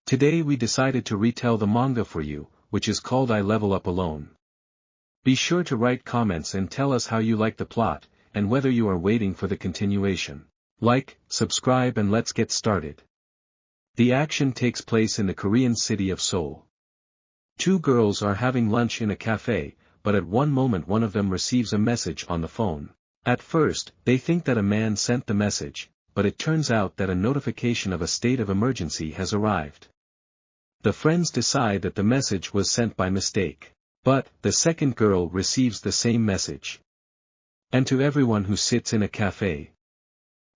Today we decided to retell the manga for you, which is called I Level Up Alone. Be sure to write comments and tell us how you like the plot, and whether you are waiting for the continuation. Like, subscribe and let's get started. The action takes place in the Korean city of Seoul. Two girls are having lunch in a cafe, but at one moment one of them receives a message on the phone. At first, they think that a man sent the message, but it turns out that a notification of a state of emergency has arrived. The friends decide that the message was sent by mistake. But, the second girl receives the same message. And to everyone who sits in a cafe.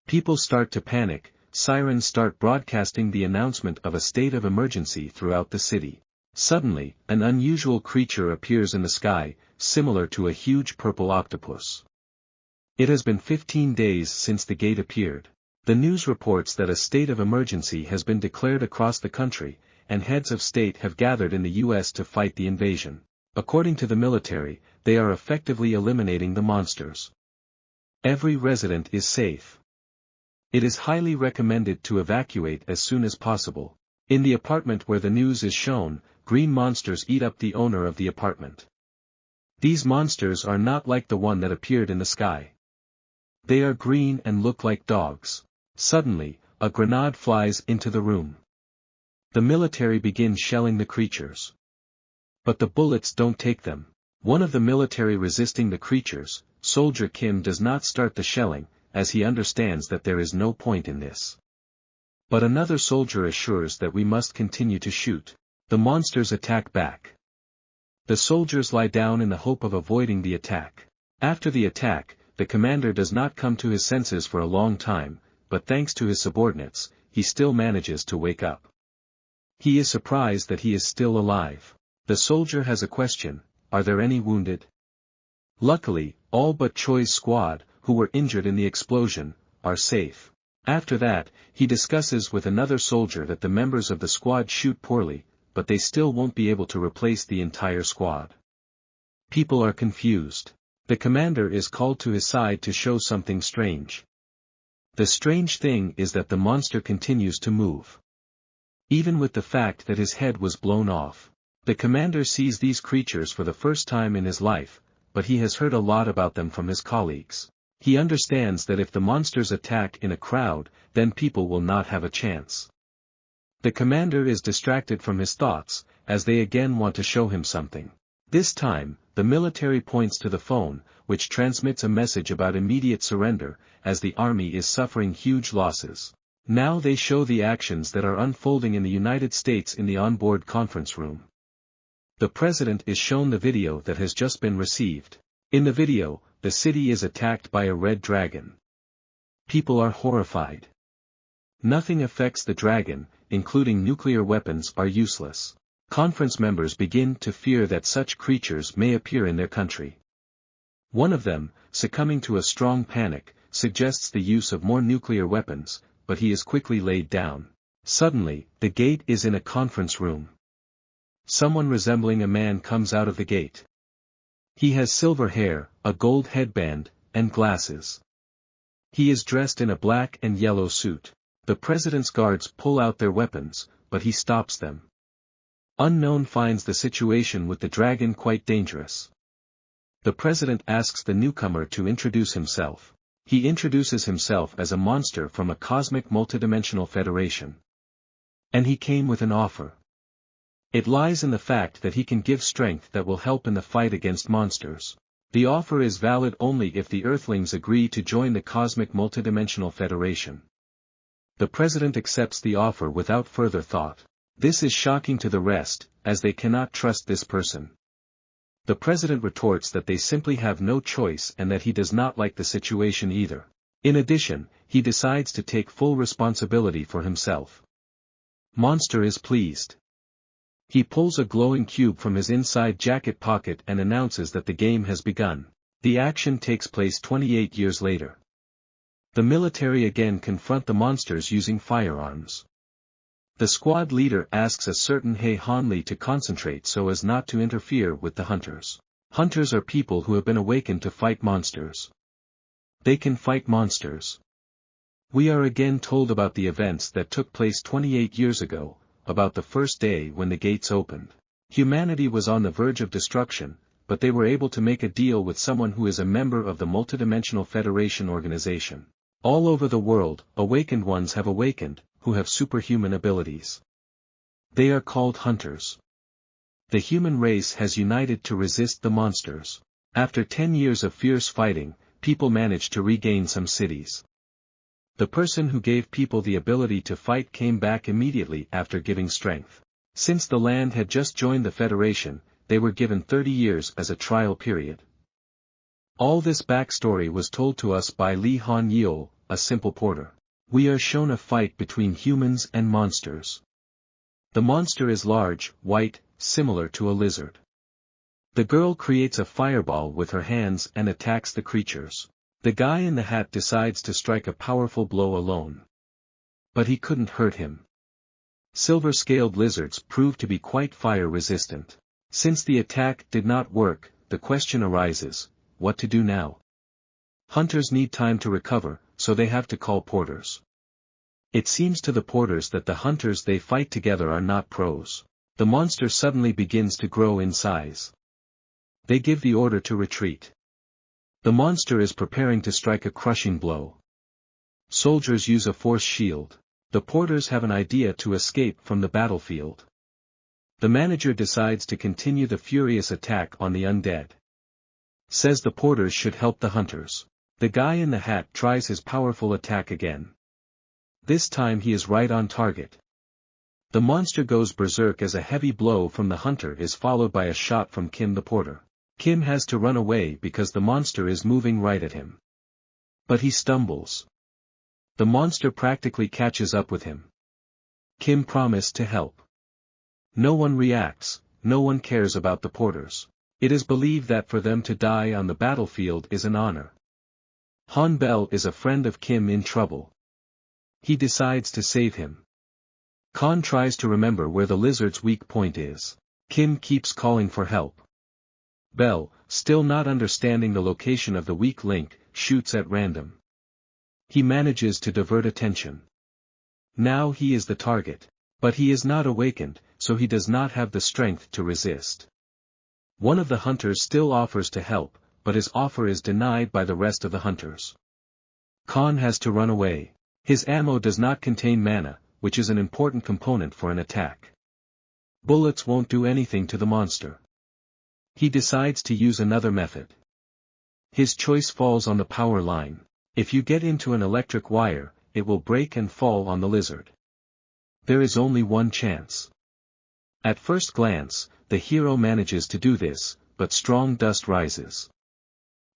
People start to panic, sirens start broadcasting the announcement of a state of emergency throughout the city. Suddenly, an unusual creature appears in the sky, similar to a huge purple octopus. It has been 15 days since the gate appeared. The news reports that a state of emergency has been declared across the country, and heads of state have gathered in the US to fight the invasion. According to the military, they are effectively eliminating the monsters. Every resident is safe. It is highly recommended to evacuate as soon as possible. In the apartment where the news is shown, green monsters eat up the owner of the apartment. These monsters are not like the one that appeared in the sky. They are green and look like dogs. Suddenly, a grenade flies into the room. The military begins shelling the creatures. But the bullets don't take them. One of the military resisting the creatures, Soldier Kim, does not start the shelling, as he understands that there is no point in this. But another soldier assures that we must continue to shoot. The monsters attack back. The soldiers lie down in the hope of avoiding the attack. After the attack, the commander does not come to his senses for a long time, but thanks to his subordinates, he still manages to wake up. He is surprised that he is still alive. The soldier has a question: are there any wounded? Luckily, all but Choi's squad, who were injured in the explosion, are safe. After that, he discusses with another soldier that the members of the squad shoot poorly, but they still won't be able to replace the entire squad. People are confused. The commander is called to his side to show something strange. The strange thing is that the monster continues to move. Even with the fact that his head was blown off. The commander sees these creatures for the first time in his life, but he has heard a lot about them from his colleagues. He understands that if the monsters attack in a crowd, then people will not have a chance. The commander is distracted from his thoughts, as they again want to show him something. This time, the military points to the phone, which transmits a message about immediate surrender, as the army is suffering huge losses. Now they show the actions that are unfolding in the United States in the onboard conference room. The president is shown the video that has just been received. In the video, the city is attacked by a red dragon. People are horrified. Nothing affects the dragon, including nuclear weapons, are useless. Conference members begin to fear that such creatures may appear in their country. One of them, succumbing to a strong panic, suggests the use of more nuclear weapons, but he is quickly laid down. Suddenly, the gate is in a conference room. Someone resembling a man comes out of the gate. He has silver hair, a gold headband, and glasses. He is dressed in a black and yellow suit. The president's guards pull out their weapons, but he stops them. Unknown finds the situation with the dragon quite dangerous. The president asks the newcomer to introduce himself. He introduces himself as a monster from a cosmic multidimensional federation. And he came with an offer. It lies in the fact that he can give strength that will help in the fight against monsters. The offer is valid only if the Earthlings agree to join the Cosmic Multidimensional Federation. The president accepts the offer without further thought. This is shocking to the rest, as they cannot trust this person. The president retorts that they simply have no choice and that he does not like the situation either. In addition, he decides to take full responsibility for himself. Monster is pleased. He pulls a glowing cube from his inside jacket pocket and announces that the game has begun. The action takes place 28 years later. The military again confront the monsters using firearms. The squad leader asks a certain Hae Han-lee to concentrate so as not to interfere with the hunters. Hunters are people who have been awakened to fight monsters. They can fight monsters. We are again told about the events that took place 28 years ago, about the first day when the gates opened. Humanity was on the verge of destruction, but they were able to make a deal with someone who is a member of the Multidimensional Federation organization. All over the world, awakened ones have awakened, who have superhuman abilities. They are called hunters. The human race has united to resist the monsters. After 10 years of fierce fighting, people managed to regain some cities. The person who gave people the ability to fight came back immediately after giving strength. Since the land had just joined the Federation, they were given 30 years as a trial period. All this backstory was told to us by Hanyeol, a simple porter. We are shown a fight between humans and monsters. The monster is large, white, similar to a lizard. The girl creates a fireball with her hands and attacks the creatures. The guy in the hat decides to strike a powerful blow alone. But he couldn't hurt him. Silver-scaled lizards proved to be quite fire-resistant. Since the attack did not work, the question arises, what to do now? Hunters need time to recover, so they have to call porters. It seems to the porters that the hunters they fight together are not pros. The monster suddenly begins to grow in size. They give the order to retreat. The monster is preparing to strike a crushing blow. Soldiers use a force shield. The porters have an idea to escape from the battlefield. The manager decides to continue the furious attack on the undead. Says the porters should help the hunters. The guy in the hat tries his powerful attack again. This time he is right on target. The monster goes berserk as a heavy blow from the hunter is followed by a shot from Kim the porter. Kim has to run away because the monster is moving right at him. But he stumbles. The monster practically catches up with him. Kim promised to help. No one reacts, no one cares about the porters. It is believed that for them to die on the battlefield is an honor. Han Bell is a friend of Kim in trouble. He decides to save him. Khan tries to remember where the lizard's weak point is. Kim keeps calling for help. Bell, still not understanding the location of the weak link, shoots at random. He manages to divert attention. Now he is the target. But he is not awakened, so he does not have the strength to resist. One of the hunters still offers to help, but his offer is denied by the rest of the hunters. Khan has to run away. His ammo does not contain mana, which is an important component for an attack. Bullets won't do anything to the monster. He decides to use another method. His choice falls on the power line. If you get into an electric wire, it will break and fall on the lizard. There is only one chance. At first glance, the hero manages to do this, but strong dust rises.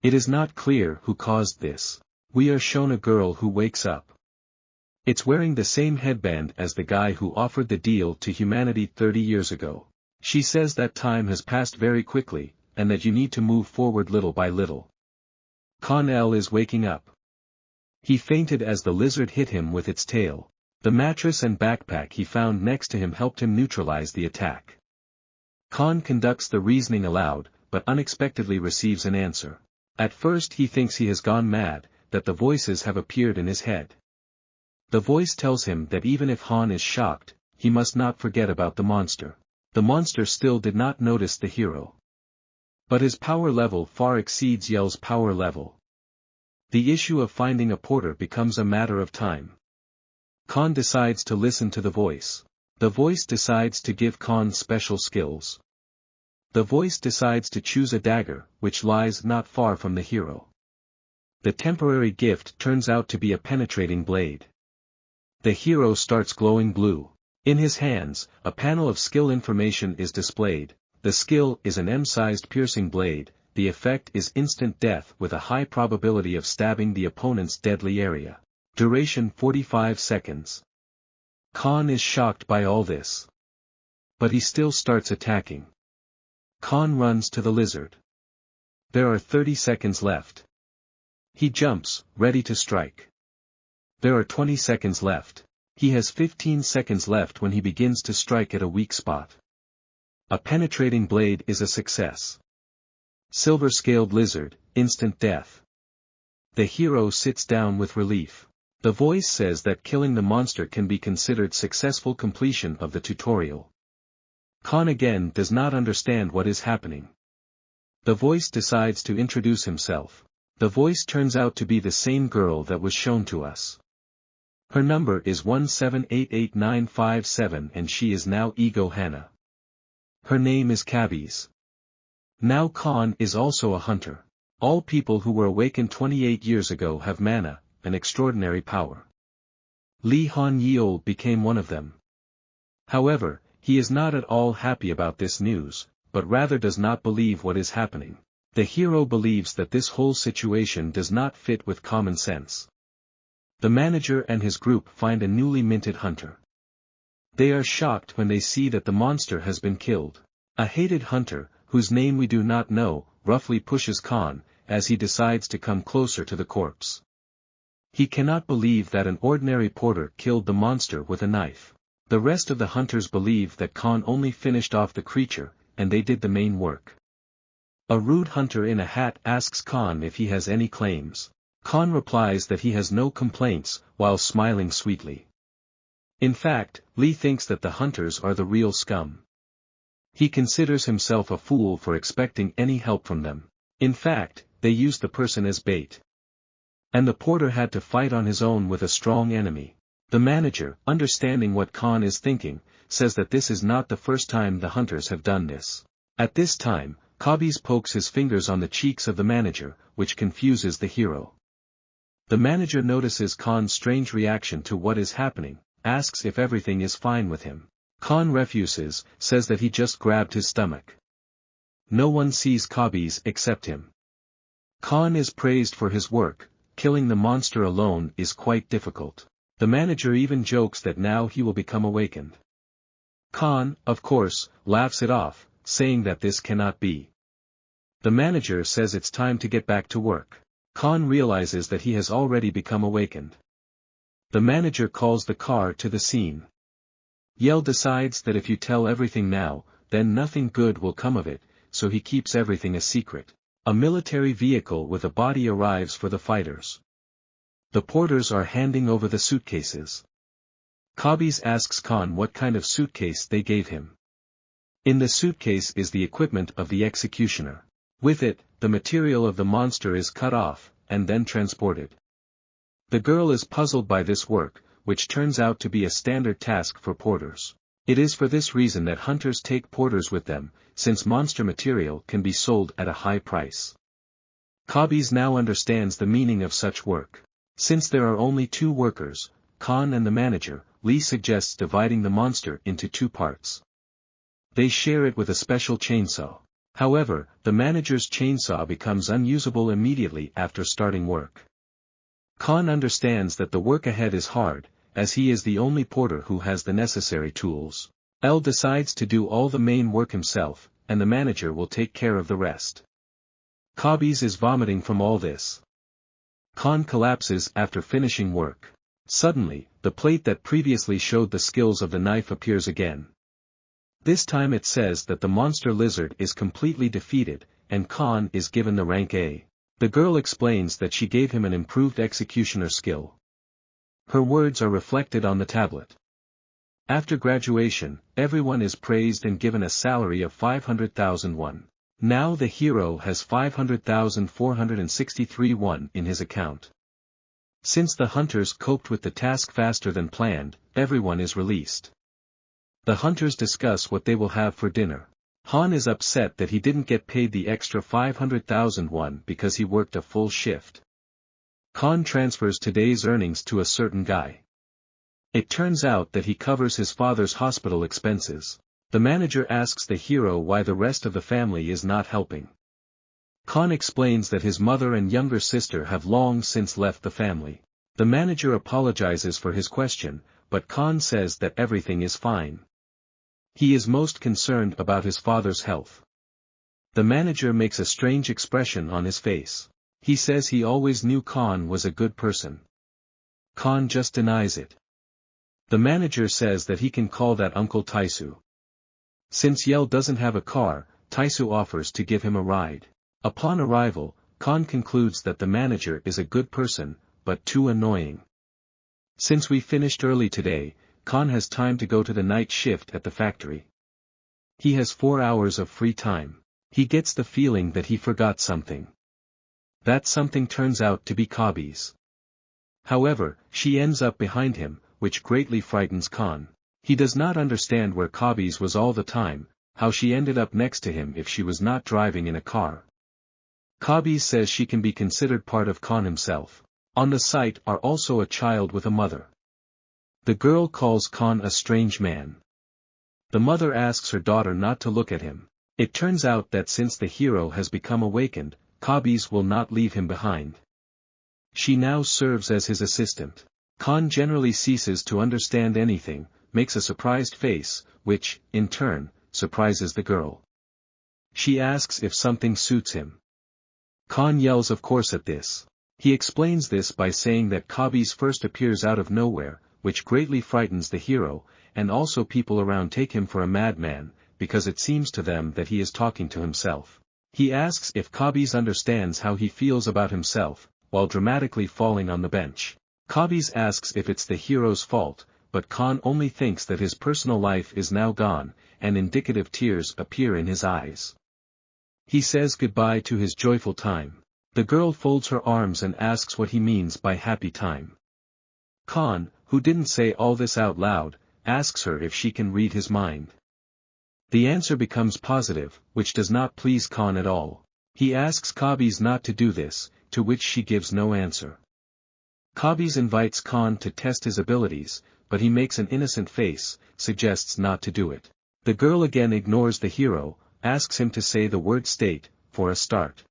It is not clear who caused this. We are shown a girl who wakes up. It's wearing the same headband as the guy who offered the deal to humanity 30 years ago. She says that time has passed very quickly, and that you need to move forward little by little. Con-El is waking up. He fainted as the lizard hit him with its tail. The mattress and backpack he found next to him helped him neutralize the attack. Khan conducts the reasoning aloud, but unexpectedly receives an answer. At first he thinks he has gone mad, that the voices have appeared in his head. The voice tells him that even if Han is shocked, he must not forget about the monster. The monster still did not notice the hero. But his power level far exceeds Yell's power level. The issue of finding a porter becomes a matter of time. Khan decides to listen to the voice. The voice decides to give Khan special skills. The voice decides to choose a dagger, which lies not far from the hero. The temporary gift turns out to be a penetrating blade. The hero starts glowing blue. In his hands, a panel of skill information is displayed. The skill is an M-sized piercing blade. The effect is instant death with a high probability of stabbing the opponent's deadly area. Duration 45 seconds. Khan is shocked by all this. But he still starts attacking. Khan runs to the lizard. There are 30 seconds left. He jumps, ready to strike. There are 20 seconds left. He has 15 seconds left when he begins to strike at a weak spot. A penetrating blade is a success. Silver-scaled lizard, instant death. The hero sits down with relief. The voice says that killing the monster can be considered successful completion of the tutorial. Khan again does not understand what is happening. The voice decides to introduce himself. The voice turns out to be the same girl that was shown to us. Her number is 1788957 and she is now Ego Hana. Her name is Kabis. Now Khan is also a hunter. All people who were awakened 28 years ago have mana, an extraordinary power. Lee Hanyeol became one of them. However, he is not at all happy about this news, but rather does not believe what is happening. The hero believes that this whole situation does not fit with common sense. The manager and his group find a newly minted hunter. They are shocked when they see that the monster has been killed. A hated hunter, whose name we do not know, roughly pushes Khan, as he decides to come closer to the corpse. He cannot believe that an ordinary porter killed the monster with a knife. The rest of the hunters believe that Khan only finished off the creature, and they did the main work. A rude hunter in a hat asks Khan if he has any claims. Khan replies that he has no complaints, while smiling sweetly. In fact, Lee thinks that the hunters are the real scum. He considers himself a fool for expecting any help from them. In fact, they used the person as bait. And the porter had to fight on his own with a strong enemy. The manager, understanding what Khan is thinking, says that this is not the first time the hunters have done this. At this time, Kabis pokes his fingers on the cheeks of the manager, which confuses the hero. The manager notices Khan's strange reaction to what is happening, asks if everything is fine with him. Khan refuses, says that he just grabbed his stomach. No one sees Kabis except him. Khan is praised for his work. Killing the monster alone is quite difficult. The manager even jokes that now he will become awakened. Khan, of course, laughs it off, saying that this cannot be. The manager says it's time to get back to work. Khan realizes that he has already become awakened. The manager calls the car to the scene. Yell decides that if you tell everything now, then nothing good will come of it, so he keeps everything a secret. A military vehicle with a body arrives for the fighters. The porters are handing over the suitcases. Kabis asks Khan what kind of suitcase they gave him. In the suitcase is the equipment of the executioner. With it, the material of the monster is cut off, and then transported. The girl is puzzled by this work, which turns out to be a standard task for porters. It is for this reason that hunters take porters with them, since monster material can be sold at a high price. Kabis now understands the meaning of such work. Since there are only two workers, Khan and the manager, Lee suggests dividing the monster into two parts. They share it with a special chainsaw. However, the manager's chainsaw becomes unusable immediately after starting work. Khan understands that the work ahead is hard, as he is the only porter who has the necessary tools. L decides to do all the main work himself, and the manager will take care of the rest. Kabis is vomiting from all this. Khan collapses after finishing work. Suddenly, the plate that previously showed the skills of the knife appears again. This time it says that the monster lizard is completely defeated, and Khan is given the rank A. The girl explains that she gave him an improved executioner skill. Her words are reflected on the tablet. After graduation, everyone is praised and given a salary of 500,000 won. Now the hero has 500,463 won in his account. Since the hunters coped with the task faster than planned, everyone is released. The hunters discuss what they will have for dinner. Han is upset that he didn't get paid the extra 500,000 won because he worked a full shift. Khan transfers today's earnings to a certain guy. It turns out that he covers his father's hospital expenses. The manager asks the hero why the rest of the family is not helping. Khan explains that his mother and younger sister have long since left the family. The manager apologizes for his question, but Khan says that everything is fine. He is most concerned about his father's health. The manager makes a strange expression on his face. He says he always knew Khan was a good person. Khan just denies it. The manager says that he can call that Uncle Taisu. Since Yel doesn't have a car, Taisu offers to give him a ride. Upon arrival, Khan concludes that the manager is a good person, but too annoying. Since we finished early today, Khan has time to go to the night shift at the factory. He has 4 hours of free time. He gets the feeling that he forgot something. That something turns out to be Kabi's. However, she ends up behind him, which greatly frightens Khan. He does not understand where Kabi's was all the time, how she ended up next to him if she was not driving in a car. Kabi says she can be considered part of Khan himself. On the site are also a child with a mother. The girl calls Khan a strange man. The mother asks her daughter not to look at him. It turns out that since the hero has become awakened, Kabi's will not leave him behind. She now serves as his assistant. Khan generally ceases to understand anything, makes a surprised face, which, in turn, surprises the girl. She asks if something suits him. Khan yells of course at this. He explains this by saying that Kabi's first appears out of nowhere, which greatly frightens the hero, and also people around take him for a madman, because it seems to them that he is talking to himself. He asks if Kabi's understands how he feels about himself, while dramatically falling on the bench. Kabi's asks if it's the hero's fault, but Khan only thinks that his personal life is now gone, and indicative tears appear in his eyes. He says goodbye to his joyful time. The girl folds her arms and asks what he means by happy time. Khan, who didn't say all this out loud, asks her if she can read his mind. The answer becomes positive, which does not please Khan at all. He asks Kabi's not to do this, to which she gives no answer. Kabi's invites Khan to test his abilities, but he makes an innocent face, suggests not to do it. The girl again ignores the hero, asks him to say the word state, for a start.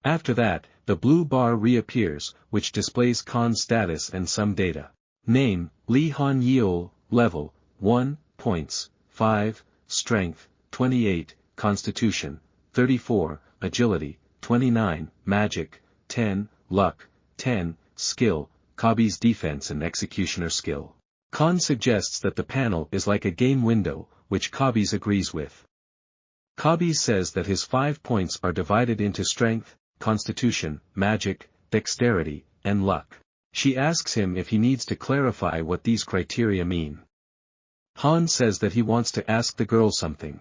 After that, the blue bar reappears, which displays Khan's status and some data. Name, Lee Hanyeol, level, 1, points, 5, strength, 28, constitution, 34, agility, 29, magic, 10, luck, 10, skill, Kabi's defense and executioner skill. Khan suggests that the panel is like a game window, which Kabi's agrees with. Kabi's says that his 5 points are divided into strength, constitution, magic, dexterity, and luck. She asks him if he needs to clarify what these criteria mean. Han says that he wants to ask the girl something.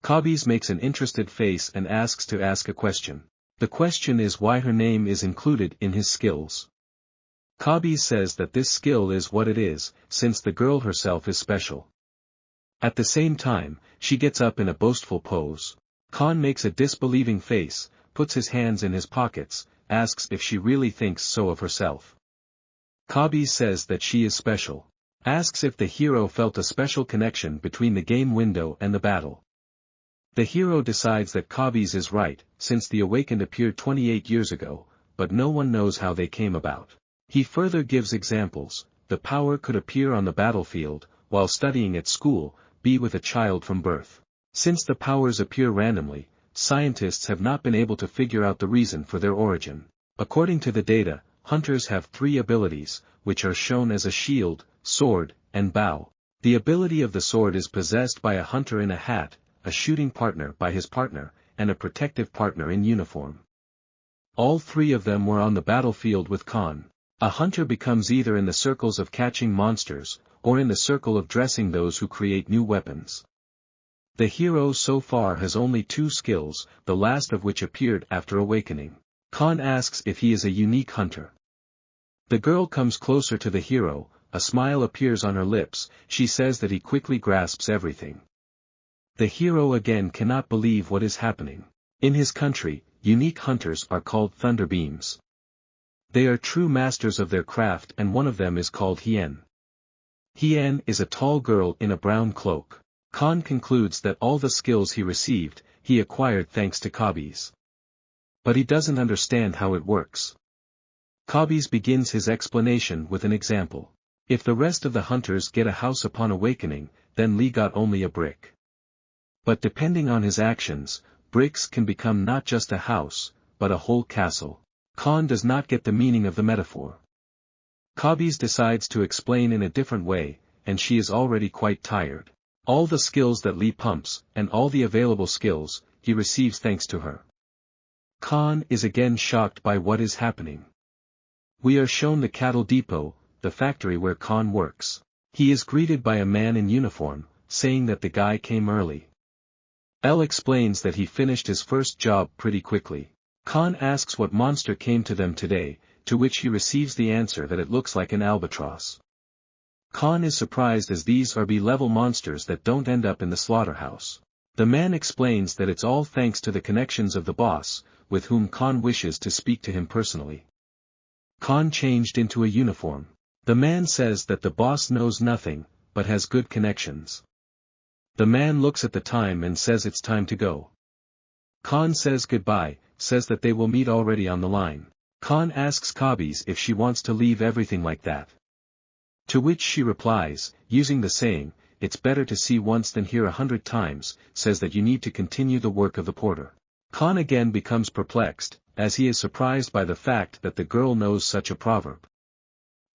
Kabi's makes an interested face and asks to ask a question. The question is why her name is included in his skills. Kabi says that this skill is what it is, since the girl herself is special. At the same time, she gets up in a boastful pose. Khan makes a disbelieving face, puts his hands in his pockets, asks if she really thinks so of herself. Kabi says that she is special. Asks if the hero felt a special connection between the game window and the battle. The hero decides that Kabi's is right, since the awakened appeared 28 years ago, but no one knows how they came about. He further gives examples. The power could appear on the battlefield, while studying at school, be with a child from birth. Since the powers appear randomly, scientists have not been able to figure out the reason for their origin. According to the data, hunters have 3 abilities, which are shown as a shield, sword, and bow. The ability of the sword is possessed by a hunter in a hat, a shooting partner by his partner, and a protective partner in uniform. All 3 of them were on the battlefield with Khan. A hunter becomes either in the circles of catching monsters, or in the circle of dressing those who create new weapons. The hero so far has only 2 skills, the last of which appeared after awakening. Khan asks if he is a unique hunter. The girl comes closer to the hero, a smile appears on her lips, she says that he quickly grasps everything. The hero again cannot believe what is happening. In his country, unique hunters are called thunderbeams. They are true masters of their craft and one of them is called Hien. Hien is a tall girl in a brown cloak. Khan concludes that all the skills he received, he acquired thanks to Kabi's. But he doesn't understand how it works. Kabi's begins his explanation with an example. If the rest of the hunters get a house upon awakening, then Lee got only a brick. But depending on his actions, bricks can become not just a house, but a whole castle. Khan does not get the meaning of the metaphor. Kabi's decides to explain in a different way, and she is already quite tired. All the skills that Lee pumps, and all the available skills, he receives thanks to her. Khan is again shocked by what is happening. We are shown the cattle depot, the factory where Khan works. He is greeted by a man in uniform, saying that the guy came early. L explains that he finished his first job pretty quickly. Khan asks what monster came to them today, to which he receives the answer that it looks like an albatross. Khan is surprised as these are B-level monsters that don't end up in the slaughterhouse. The man explains that it's all thanks to the connections of the boss, with whom Khan wishes to speak to him personally. Khan changed into a uniform. The man says that the boss knows nothing, but has good connections. The man looks at the time and says it's time to go. Khan says goodbye, says that they will meet already on the line. Khan asks Kabis if she wants to leave everything like that. To which she replies, using the saying, "It's better to see once than hear 100 times," says that you need to continue the work of the porter. Khan again becomes perplexed, as he is surprised by the fact that the girl knows such a proverb.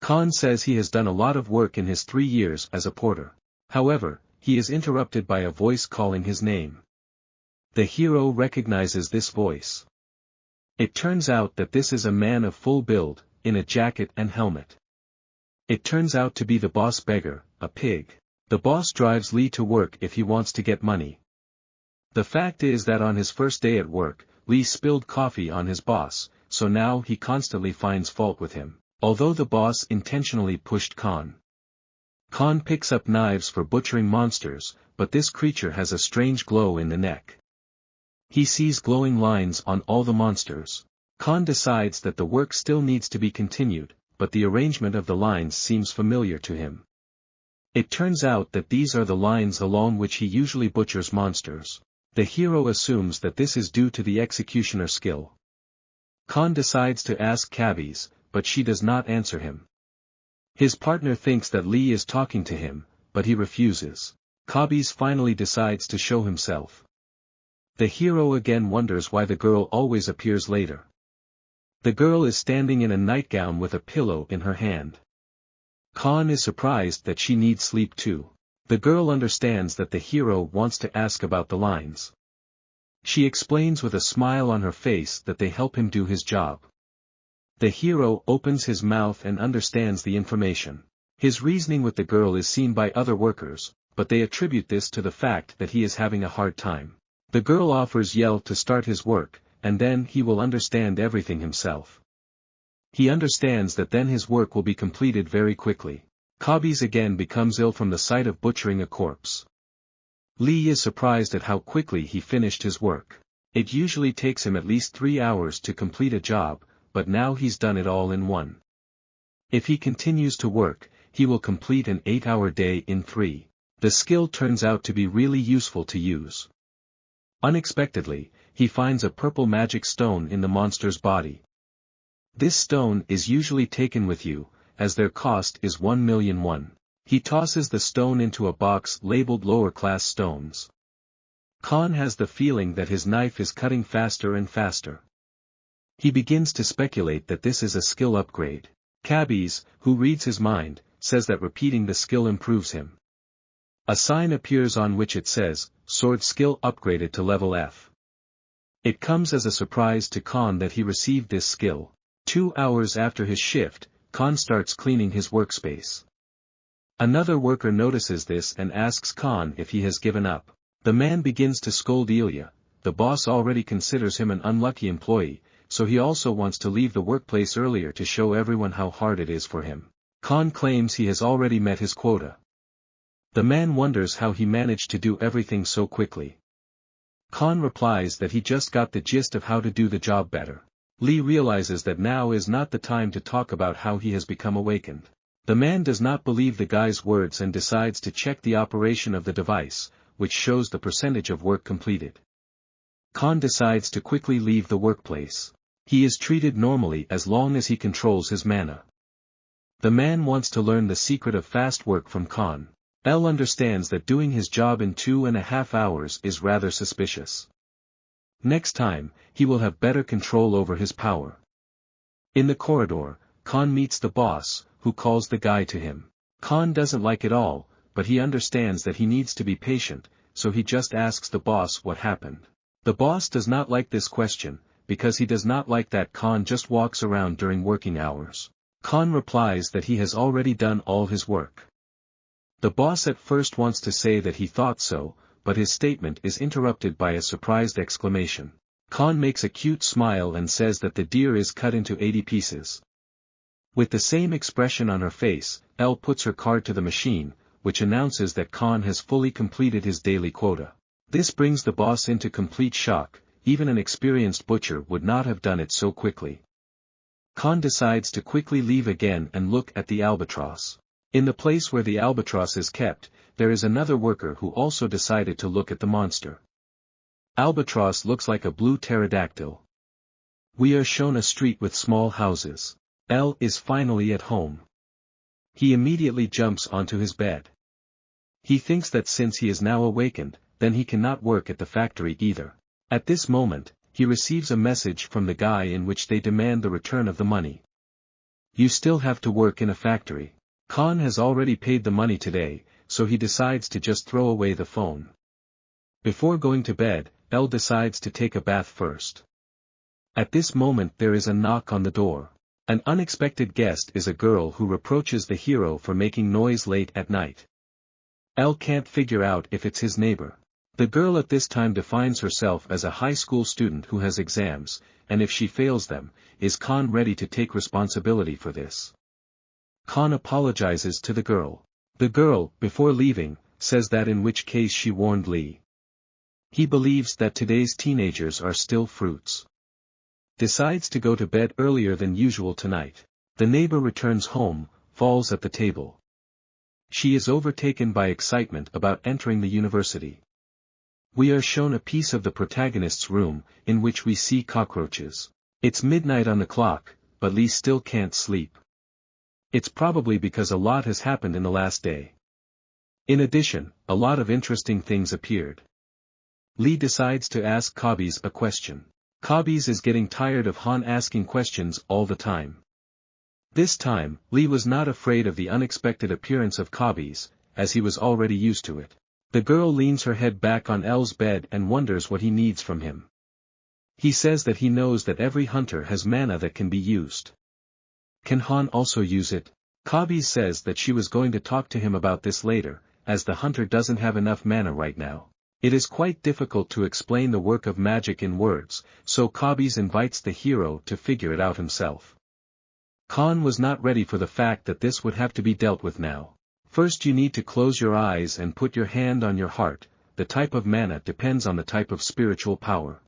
Khan says he has done a lot of work in his 3 years as a porter. However, he is interrupted by a voice calling his name. The hero recognizes this voice. It turns out that this is a man of full build, in a jacket and helmet. It turns out to be the boss beggar, a pig. The boss drives Lee to work if he wants to get money. The fact is that on his first day at work, Lee spilled coffee on his boss, so now he constantly finds fault with him, although the boss intentionally pushed Khan. Khan picks up knives for butchering monsters, but this creature has a strange glow in the neck. He sees glowing lines on all the monsters. Khan decides that the work still needs to be continued, but the arrangement of the lines seems familiar to him. It turns out that these are the lines along which he usually butchers monsters. The hero assumes that this is due to the executioner skill. Khan decides to ask Kabis, but she does not answer him. His partner thinks that Lee is talking to him, but he refuses. Kabis finally decides to show himself. The hero again wonders why the girl always appears later. The girl is standing in a nightgown with a pillow in her hand. Khan is surprised that she needs sleep too. The girl understands that the hero wants to ask about the lines. She explains with a smile on her face that they help him do his job. The hero opens his mouth and understands the information. His reasoning with the girl is seen by other workers, but they attribute this to the fact that he is having a hard time. The girl offers Yel to start his work, and then he will understand everything himself. He understands that then his work will be completed very quickly. Kabis again becomes ill from the sight of butchering a corpse. Lee is surprised at how quickly he finished his work. It usually takes him at least 3 hours to complete a job, but now he's done it all in 1. If he continues to work, he will complete an 8-hour day in 3. The skill turns out to be really useful to use. Unexpectedly, he finds a purple magic stone in the monster's body. This stone is usually taken with you, as their cost is 1 million won. He tosses the stone into a box labeled lower-class stones. Khan has the feeling that his knife is cutting faster and faster. He begins to speculate that this is a skill upgrade. Kabis, who reads his mind, says that repeating the skill improves him. A sign appears on which it says, "Sword skill upgraded to level F." It comes as a surprise to Khan that he received this skill. 2 hours after his shift, Khan starts cleaning his workspace. Another worker notices this and asks Khan if he has given up. The man begins to scold Ilya. The boss already considers him an unlucky employee, so he also wants to leave the workplace earlier to show everyone how hard it is for him. Khan claims he has already met his quota. The man wonders how he managed to do everything so quickly. Khan replies that he just got the gist of how to do the job better. Lee realizes that now is not the time to talk about how he has become awakened. The man does not believe the guy's words and decides to check the operation of the device, which shows the percentage of work completed. Khan decides to quickly leave the workplace. He is treated normally as long as he controls his mana. The man wants to learn the secret of fast work from Khan. L understands that doing his job in 2.5 hours is rather suspicious. Next time, he will have better control over his power. In the corridor, Khan meets the boss, who calls the guy to him. Khan doesn't like it all, but he understands that he needs to be patient, so he just asks the boss what happened. The boss does not like this question, because he does not like that Khan just walks around during working hours. Khan replies that he has already done all his work. The boss at first wants to say that he thought so, but his statement is interrupted by a surprised exclamation. Khan makes a cute smile and says that the deer is cut into 80 pieces. With the same expression on her face, Elle puts her card to the machine, which announces that Khan has fully completed his daily quota. This brings the boss into complete shock. Even an experienced butcher would not have done it so quickly. Khan decides to quickly leave again and look at the albatross. In the place where the albatross is kept, there is another worker who also decided to look at the monster. Albatross looks like a blue pterodactyl. We are shown a street with small houses. L is finally at home. He immediately jumps onto his bed. He thinks that since he is now awakened, then he cannot work at the factory either. At this moment, he receives a message from the guy in which they demand the return of the money. You still have to work in a factory. Khan has already paid the money today, so he decides to just throw away the phone. Before going to bed, Elle decides to take a bath first. At this moment there is a knock on the door. An unexpected guest is a girl who reproaches the hero for making noise late at night. Elle can't figure out if it's his neighbor. The girl at this time defines herself as a high school student who has exams, and if she fails them, is Khan ready to take responsibility for this? Khan apologizes to the girl. The girl, before leaving, says that in which case she warned Lee. He believes that today's teenagers are still fruits. Decides to go to bed earlier than usual tonight. The neighbor returns home, falls at the table. She is overtaken by excitement about entering the university. We are shown a piece of the protagonist's room, in which we see cockroaches. It's midnight on the clock, but Lee still can't sleep. It's probably because a lot has happened in the last day. In addition, a lot of interesting things appeared. Lee decides to ask Kabi's a question. Kabi's is getting tired of Han asking questions all the time. This time, Lee was not afraid of the unexpected appearance of Kabi's, as he was already used to it. The girl leans her head back on L's bed and wonders what he needs from him. He says that he knows that every hunter has mana that can be used. Can Han also use it? Kabi says that she was going to talk to him about this later, as the hunter doesn't have enough mana right now. It is quite difficult to explain the work of magic in words, so Kabi's invites the hero to figure it out himself. Khan was not ready for the fact that this would have to be dealt with now. First you need to close your eyes and put your hand on your heart. The type of mana depends on the type of spiritual power.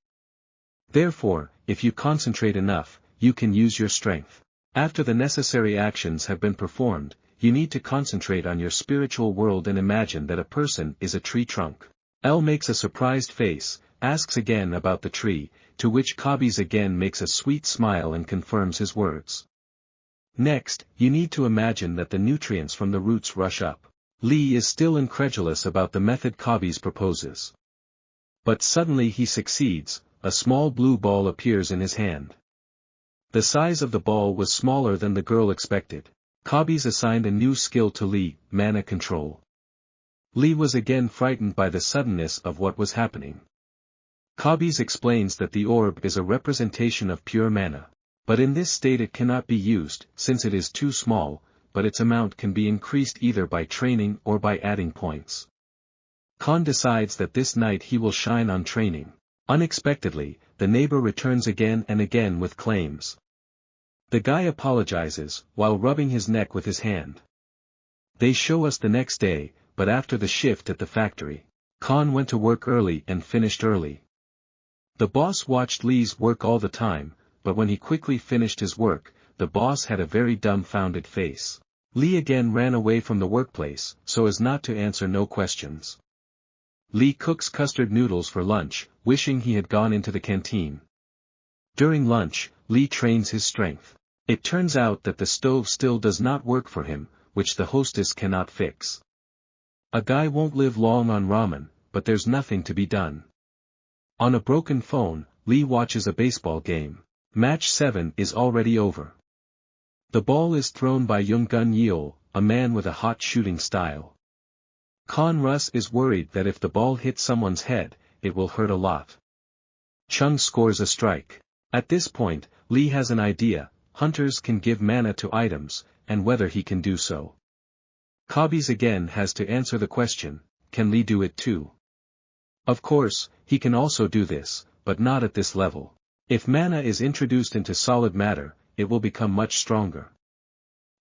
Therefore, if you concentrate enough, you can use your strength. After the necessary actions have been performed, you need to concentrate on your spiritual world and imagine that a person is a tree trunk. L makes a surprised face, asks again about the tree, to which Kabi's again makes a sweet smile and confirms his words. Next, you need to imagine that the nutrients from the roots rush up. Lee is still incredulous about the method Kabi's proposes. But suddenly he succeeds, a small blue ball appears in his hand. The size of the ball was smaller than the girl expected. Kabi's assigned a new skill to Lee, mana control. Lee was again frightened by the suddenness of what was happening. Kabi's explains that the orb is a representation of pure mana. But in this state it cannot be used, since it is too small, but its amount can be increased either by training or by adding points. Khan decides that this night he will shine on training. Unexpectedly, the neighbor returns again and again with claims. The guy apologizes, while rubbing his neck with his hand. They show us the next day, but after the shift at the factory. Khan went to work early and finished early. The boss watched Lee's work all the time, but when he quickly finished his work, the boss had a very dumbfounded face. Lee again ran away from the workplace, so as not to answer no questions. Lee cooks custard noodles for lunch, wishing he had gone into the canteen. During lunch, Lee trains his strength. It turns out that the stove still does not work for him, which the hostess cannot fix. A guy won't live long on ramen, but there's nothing to be done. On a broken phone, Lee watches a baseball game. Match 7 is already over. The ball is thrown by Hanyeol, a man with a hot shooting style. Khan Russ is worried that if the ball hits someone's head, it will hurt a lot. Chung scores a strike. At this point, Lee has an idea, hunters can give mana to items, and whether he can do so. Kabi's again has to answer the question, can Lee do it too? Of course, he can also do this, but not at this level. If mana is introduced into solid matter, it will become much stronger.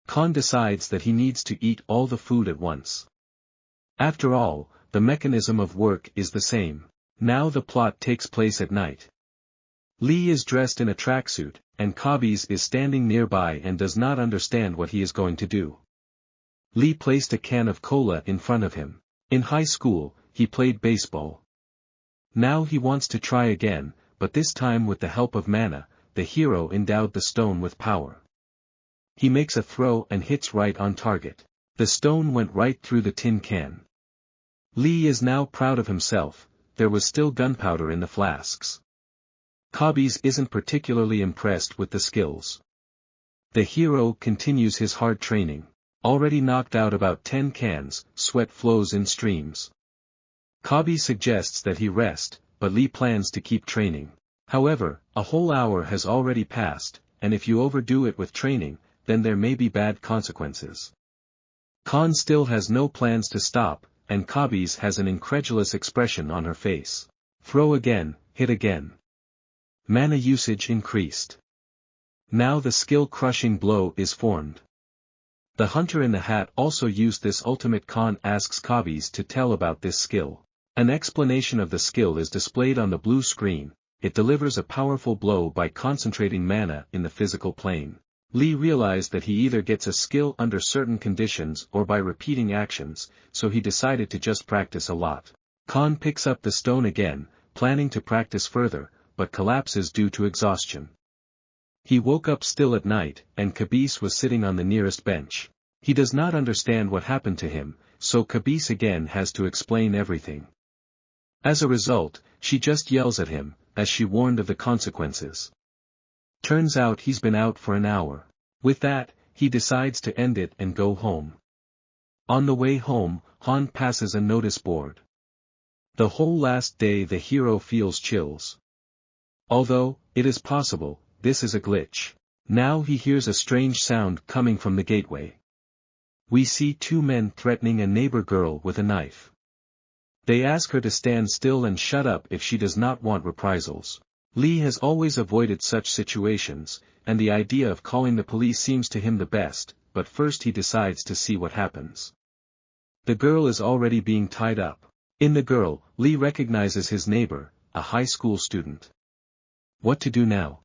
Khan decides that he needs to eat all the food at once. After all, the mechanism of work is the same. Now the plot takes place at night. Lee is dressed in a tracksuit, and Kabi's is standing nearby and does not understand what he is going to do. Lee placed a can of cola in front of him. In high school, he played baseball. Now he wants to try again, but this time with the help of mana, the hero endowed the stone with power. He makes a throw and hits right on target. The stone went right through the tin can. Lee is now proud of himself, there was still gunpowder in the flasks. Kabi's isn't particularly impressed with the skills. The hero continues his hard training. Already knocked out about 10 cans, sweat flows in streams. Kabi suggests that he rest, but Lee plans to keep training. However, a whole hour has already passed, and if you overdo it with training, then there may be bad consequences. Khan still has no plans to stop, and Kabi's has an incredulous expression on her face. Throw again, hit again. Mana usage increased. Now the skill-crushing blow is formed. The hunter in the hat also used this ultimate. Khan asks Kabi's to tell about this skill. An explanation of the skill is displayed on the blue screen. It delivers a powerful blow by concentrating mana in the physical plane. Lee realized that he either gets a skill under certain conditions or by repeating actions, so he decided to just practice a lot. Khan picks up the stone again, planning to practice further, but collapses due to exhaustion. He woke up still at night, and Kabi's was sitting on the nearest bench. He does not understand what happened to him, so Kabi's again has to explain everything. As a result, she just yells at him, as she warned of the consequences. Turns out he's been out for an hour. With that, he decides to end it and go home. On the way home, Han passes a notice board. The whole last day the hero feels chills. Although, it is possible, this is a glitch. Now he hears a strange sound coming from the gateway. We see two men threatening a neighbor girl with a knife. They ask her to stand still and shut up if she does not want reprisals. Lee has always avoided such situations, and the idea of calling the police seems to him the best, but first he decides to see what happens. The girl is already being tied up. In the girl, Lee recognizes his neighbor, a high school student. What to do now?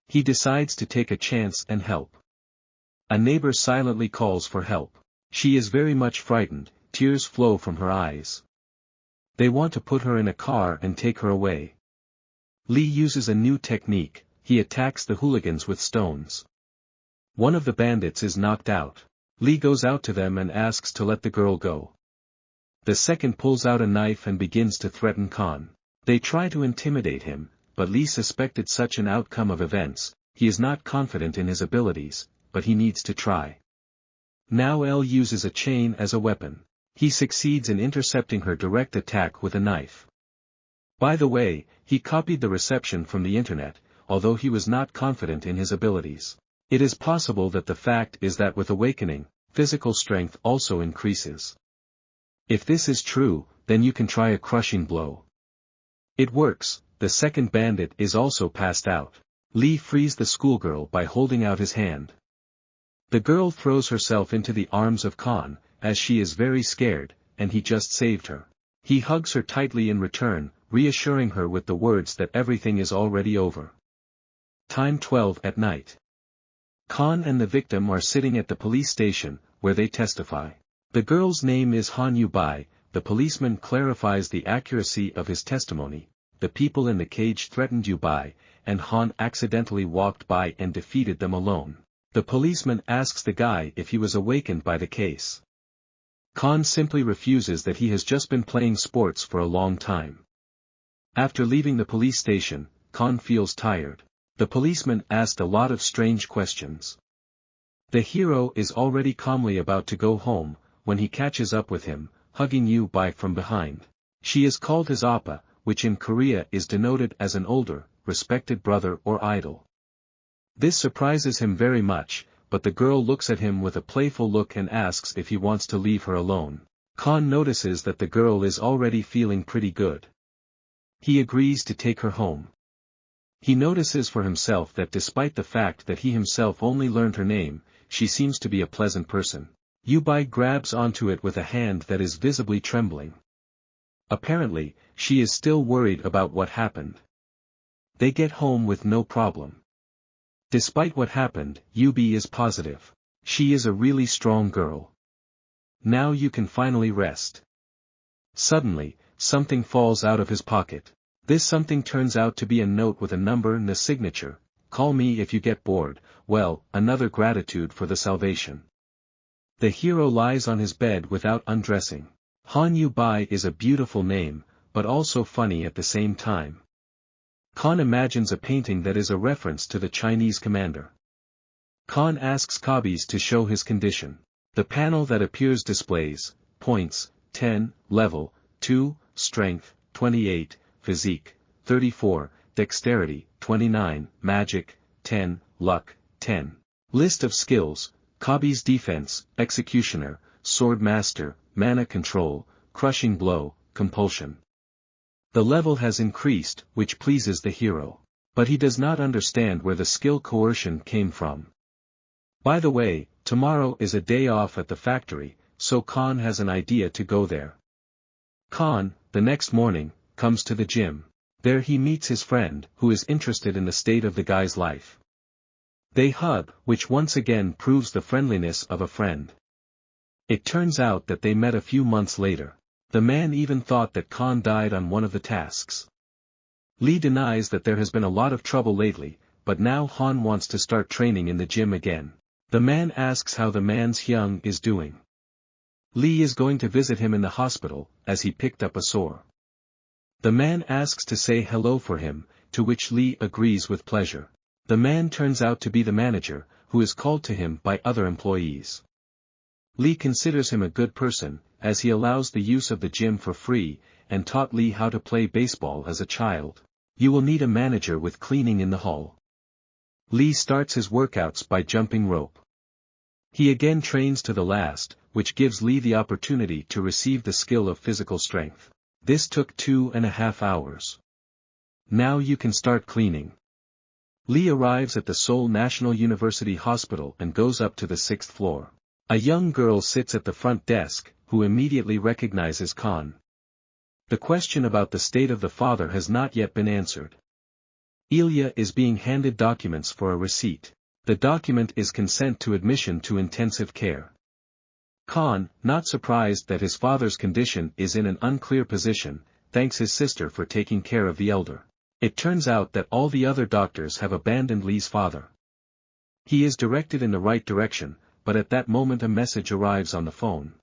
He decides to take a chance and help. A neighbor silently calls for help. She is very much frightened, tears flow from her eyes. They want to put her in a car and take her away. Lee uses a new technique, he attacks the hooligans with stones. One of the bandits is knocked out. Lee goes out to them and asks to let the girl go. The second pulls out a knife and begins to threaten Khan. They try to intimidate him, but Lee suspected such an outcome of events. He is not confident in his abilities, but he needs to try. Now L uses a chain as a weapon. He succeeds in intercepting her direct attack with a knife. By the way, he copied the reception from the internet, although he was not confident in his abilities. It is possible that the fact is that with awakening, physical strength also increases. If this is true, then you can try a crushing blow. It works, the second bandit is also passed out. Lee frees the schoolgirl by holding out his hand. The girl throws herself into the arms of Khan, as she is very scared, and he just saved her. He hugs her tightly in return, reassuring her with the words that everything is already over. Time 12 at night. Khan and the victim are sitting at the police station, where they testify. The girl's name is Hanyeol. The policeman clarifies the accuracy of his testimony. The people in the cage threatened Yubai, and Han accidentally walked by and defeated them alone. The policeman asks the guy if he was awakened by the case. Khan simply refuses that he has just been playing sports for a long time. After leaving the police station, Khan feels tired. The policeman asked a lot of strange questions. The hero is already calmly about to go home, when he catches up with him, hugging Yubai from behind. She is called his Appa, which in Korea is denoted as an older, respected brother or idol. This surprises him very much, but the girl looks at him with a playful look and asks if he wants to leave her alone. Khan notices that the girl is already feeling pretty good. He agrees to take her home. He notices for himself that despite the fact that he himself only learned her name, she seems to be a pleasant person. Yubai grabs onto it with a hand that is visibly trembling. Apparently, she is still worried about what happened. They get home with no problem. Despite what happened, Yubi is positive. She is a really strong girl. Now you can finally rest. Suddenly, something falls out of his pocket. This something turns out to be a note with a number and a signature. Call me if you get bored. Well, another gratitude for the salvation. The hero lies on his bed without undressing. Hanyeol is a beautiful name, but also funny at the same time. Khan imagines a painting that is a reference to the Chinese commander. Khan asks Kabis to show his condition. The panel that appears displays, points, 10, level, 2, strength, 28, physique, 34, dexterity, 29, magic, 10, luck, 10. List of skills, Kabis defense, executioner, sword master, mana control, crushing blow, compulsion. The level has increased, which pleases the hero. But he does not understand where the skill coercion came from. By the way, tomorrow is a day off at the factory, so Khan has an idea to go there. Khan, the next morning, comes to the gym. There he meets his friend, who is interested in the state of the guy's life. They hug, which once again proves the friendliness of a friend. It turns out that they met a few months later. The man even thought that Khan died on one of the tasks. Lee denies that there has been a lot of trouble lately, but now Han wants to start training in the gym again. The man asks how the man's Hyung is doing. Lee is going to visit him in the hospital, as he picked up a sore. The man asks to say hello for him, to which Lee agrees with pleasure. The man turns out to be the manager, who is called to him by other employees. Lee considers him a good person, as he allows the use of the gym for free, and taught Lee how to play baseball as a child. You will need a manager with cleaning in the hall. Lee starts his workouts by jumping rope. He again trains to the last, which gives Lee the opportunity to receive the skill of physical strength. This took 2.5 hours. Now you can start cleaning. Lee arrives at the Seoul National University Hospital and goes up to the 6th floor. A young girl sits at the front desk, who immediately recognizes Khan. The question about the state of the father has not yet been answered. Ilya is being handed documents for a receipt. The document is consent to admission to intensive care. Khan, not surprised that his father's condition is in an unclear position, thanks his sister for taking care of the elder. It turns out that all the other doctors have abandoned Lee's father. He is directed in the right direction, but at that moment a message arrives on the phone.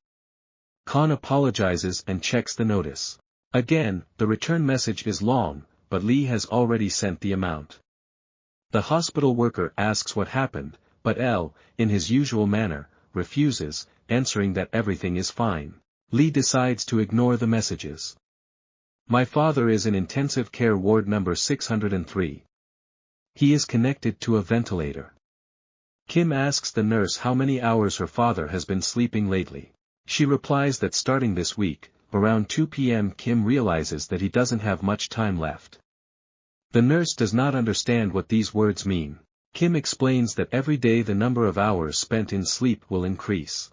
Khan apologizes and checks the notice. Again, the return message is long, but Lee has already sent the amount. The hospital worker asks what happened, but L, in his usual manner, refuses, answering that everything is fine. Lee decides to ignore the messages. My father is in intensive care ward number 603. He is connected to a ventilator. Kim asks the nurse how many hours her father has been sleeping lately. She replies that starting this week, around 2 p.m. Kim realizes that he doesn't have much time left. The nurse does not understand what these words mean. Kim explains that every day the number of hours spent in sleep will increase.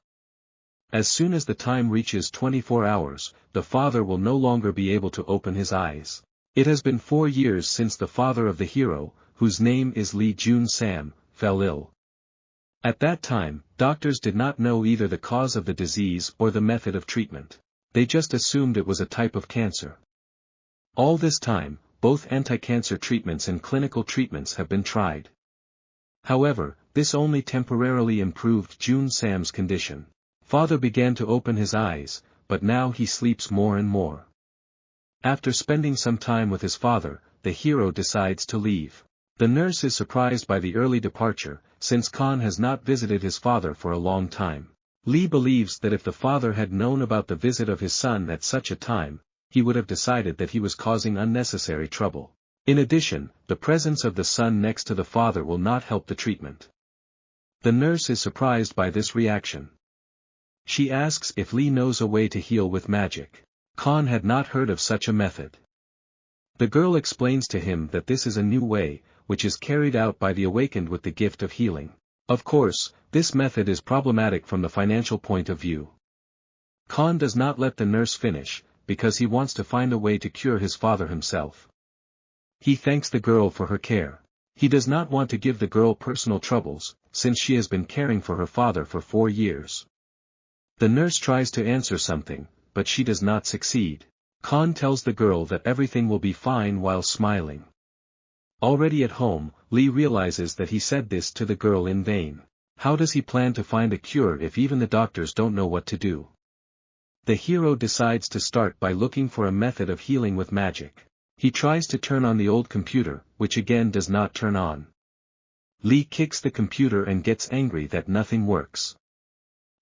As soon as the time reaches 24 hours, the father will no longer be able to open his eyes. It has been 4 years since the father of the hero, whose name is Lee Jun-sam, fell ill. At that time, doctors did not know either the cause of the disease or the method of treatment. They just assumed it was a type of cancer. All this time, both anti-cancer treatments and clinical treatments have been tried. However, this only temporarily improved Jun-sam's condition. Father began to open his eyes, but now he sleeps more and more. After spending some time with his father, the hero decides to leave. The nurse is surprised by the early departure, since Khan has not visited his father for a long time. Lee believes that if the father had known about the visit of his son at such a time, he would have decided that he was causing unnecessary trouble. In addition, the presence of the son next to the father will not help the treatment. The nurse is surprised by this reaction. She asks if Lee knows a way to heal with magic. Khan had not heard of such a method. The girl explains to him that this is a new way, which is carried out by the awakened with the gift of healing. Of course, this method is problematic from the financial point of view. Khan does not let the nurse finish, because he wants to find a way to cure his father himself. He thanks the girl for her care. He does not want to give the girl personal troubles, since she has been caring for her father for 4 years. The nurse tries to answer something, but she does not succeed. Khan tells the girl that everything will be fine while smiling. Already at home, Lee realizes that he said this to the girl in vain. How does he plan to find a cure if even the doctors don't know what to do? The hero decides to start by looking for a method of healing with magic. He tries to turn on the old computer, which again does not turn on. Lee kicks the computer and gets angry that nothing works.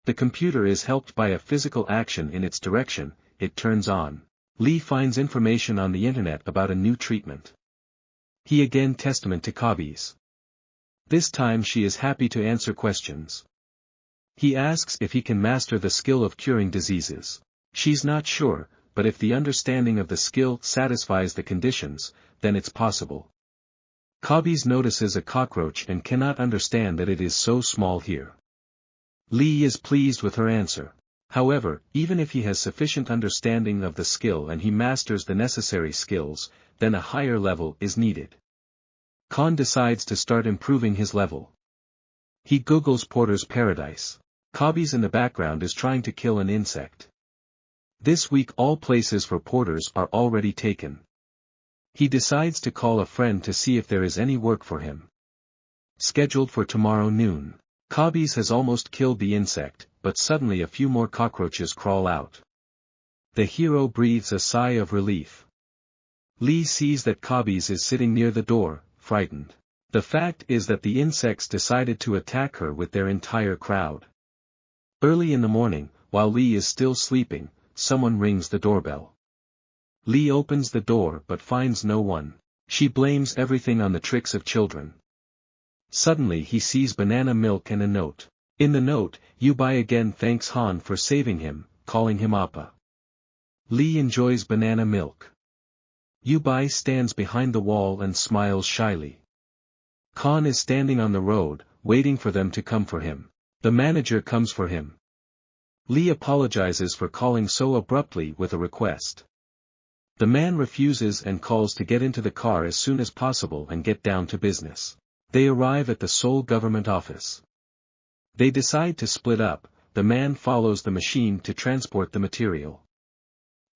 The computer is helped by a physical action in its direction, it turns on. Lee finds information on the internet about a new treatment. He again testament to Kabi's. This time she is happy to answer questions. He asks if he can master the skill of curing diseases. She's not sure, but if the understanding of the skill satisfies the conditions, then it's possible. Kabi's notices a cockroach and cannot understand that it is so small here. Lee is pleased with her answer. However, even if he has sufficient understanding of the skill and he masters the necessary skills, then a higher level is needed. Khan decides to start improving his level. He Googles Porter's Paradise. Kabi's in the background is trying to kill an insect. This week all places for porters are already taken. He decides to call a friend to see if there is any work for him. Scheduled for tomorrow noon. Kabi's has almost killed the insect, but suddenly a few more cockroaches crawl out. The hero breathes a sigh of relief. Lee sees that Kabi's is sitting near the door, frightened. The fact is that the insects decided to attack her with their entire crowd. Early in the morning, while Lee is still sleeping, someone rings the doorbell. Lee opens the door but finds no one. She blames everything on the tricks of children. Suddenly he sees banana milk and a note. In the note, Yubai again thanks Han for saving him, calling him Appa. Lee enjoys banana milk. Yubai stands behind the wall and smiles shyly. Khan is standing on the road, waiting for them to come for him. The manager comes for him. Lee apologizes for calling so abruptly with a request. The man refuses and calls to get into the car as soon as possible and get down to business. They arrive at the Seoul government office. They decide to split up. The man follows the machine to transport the material.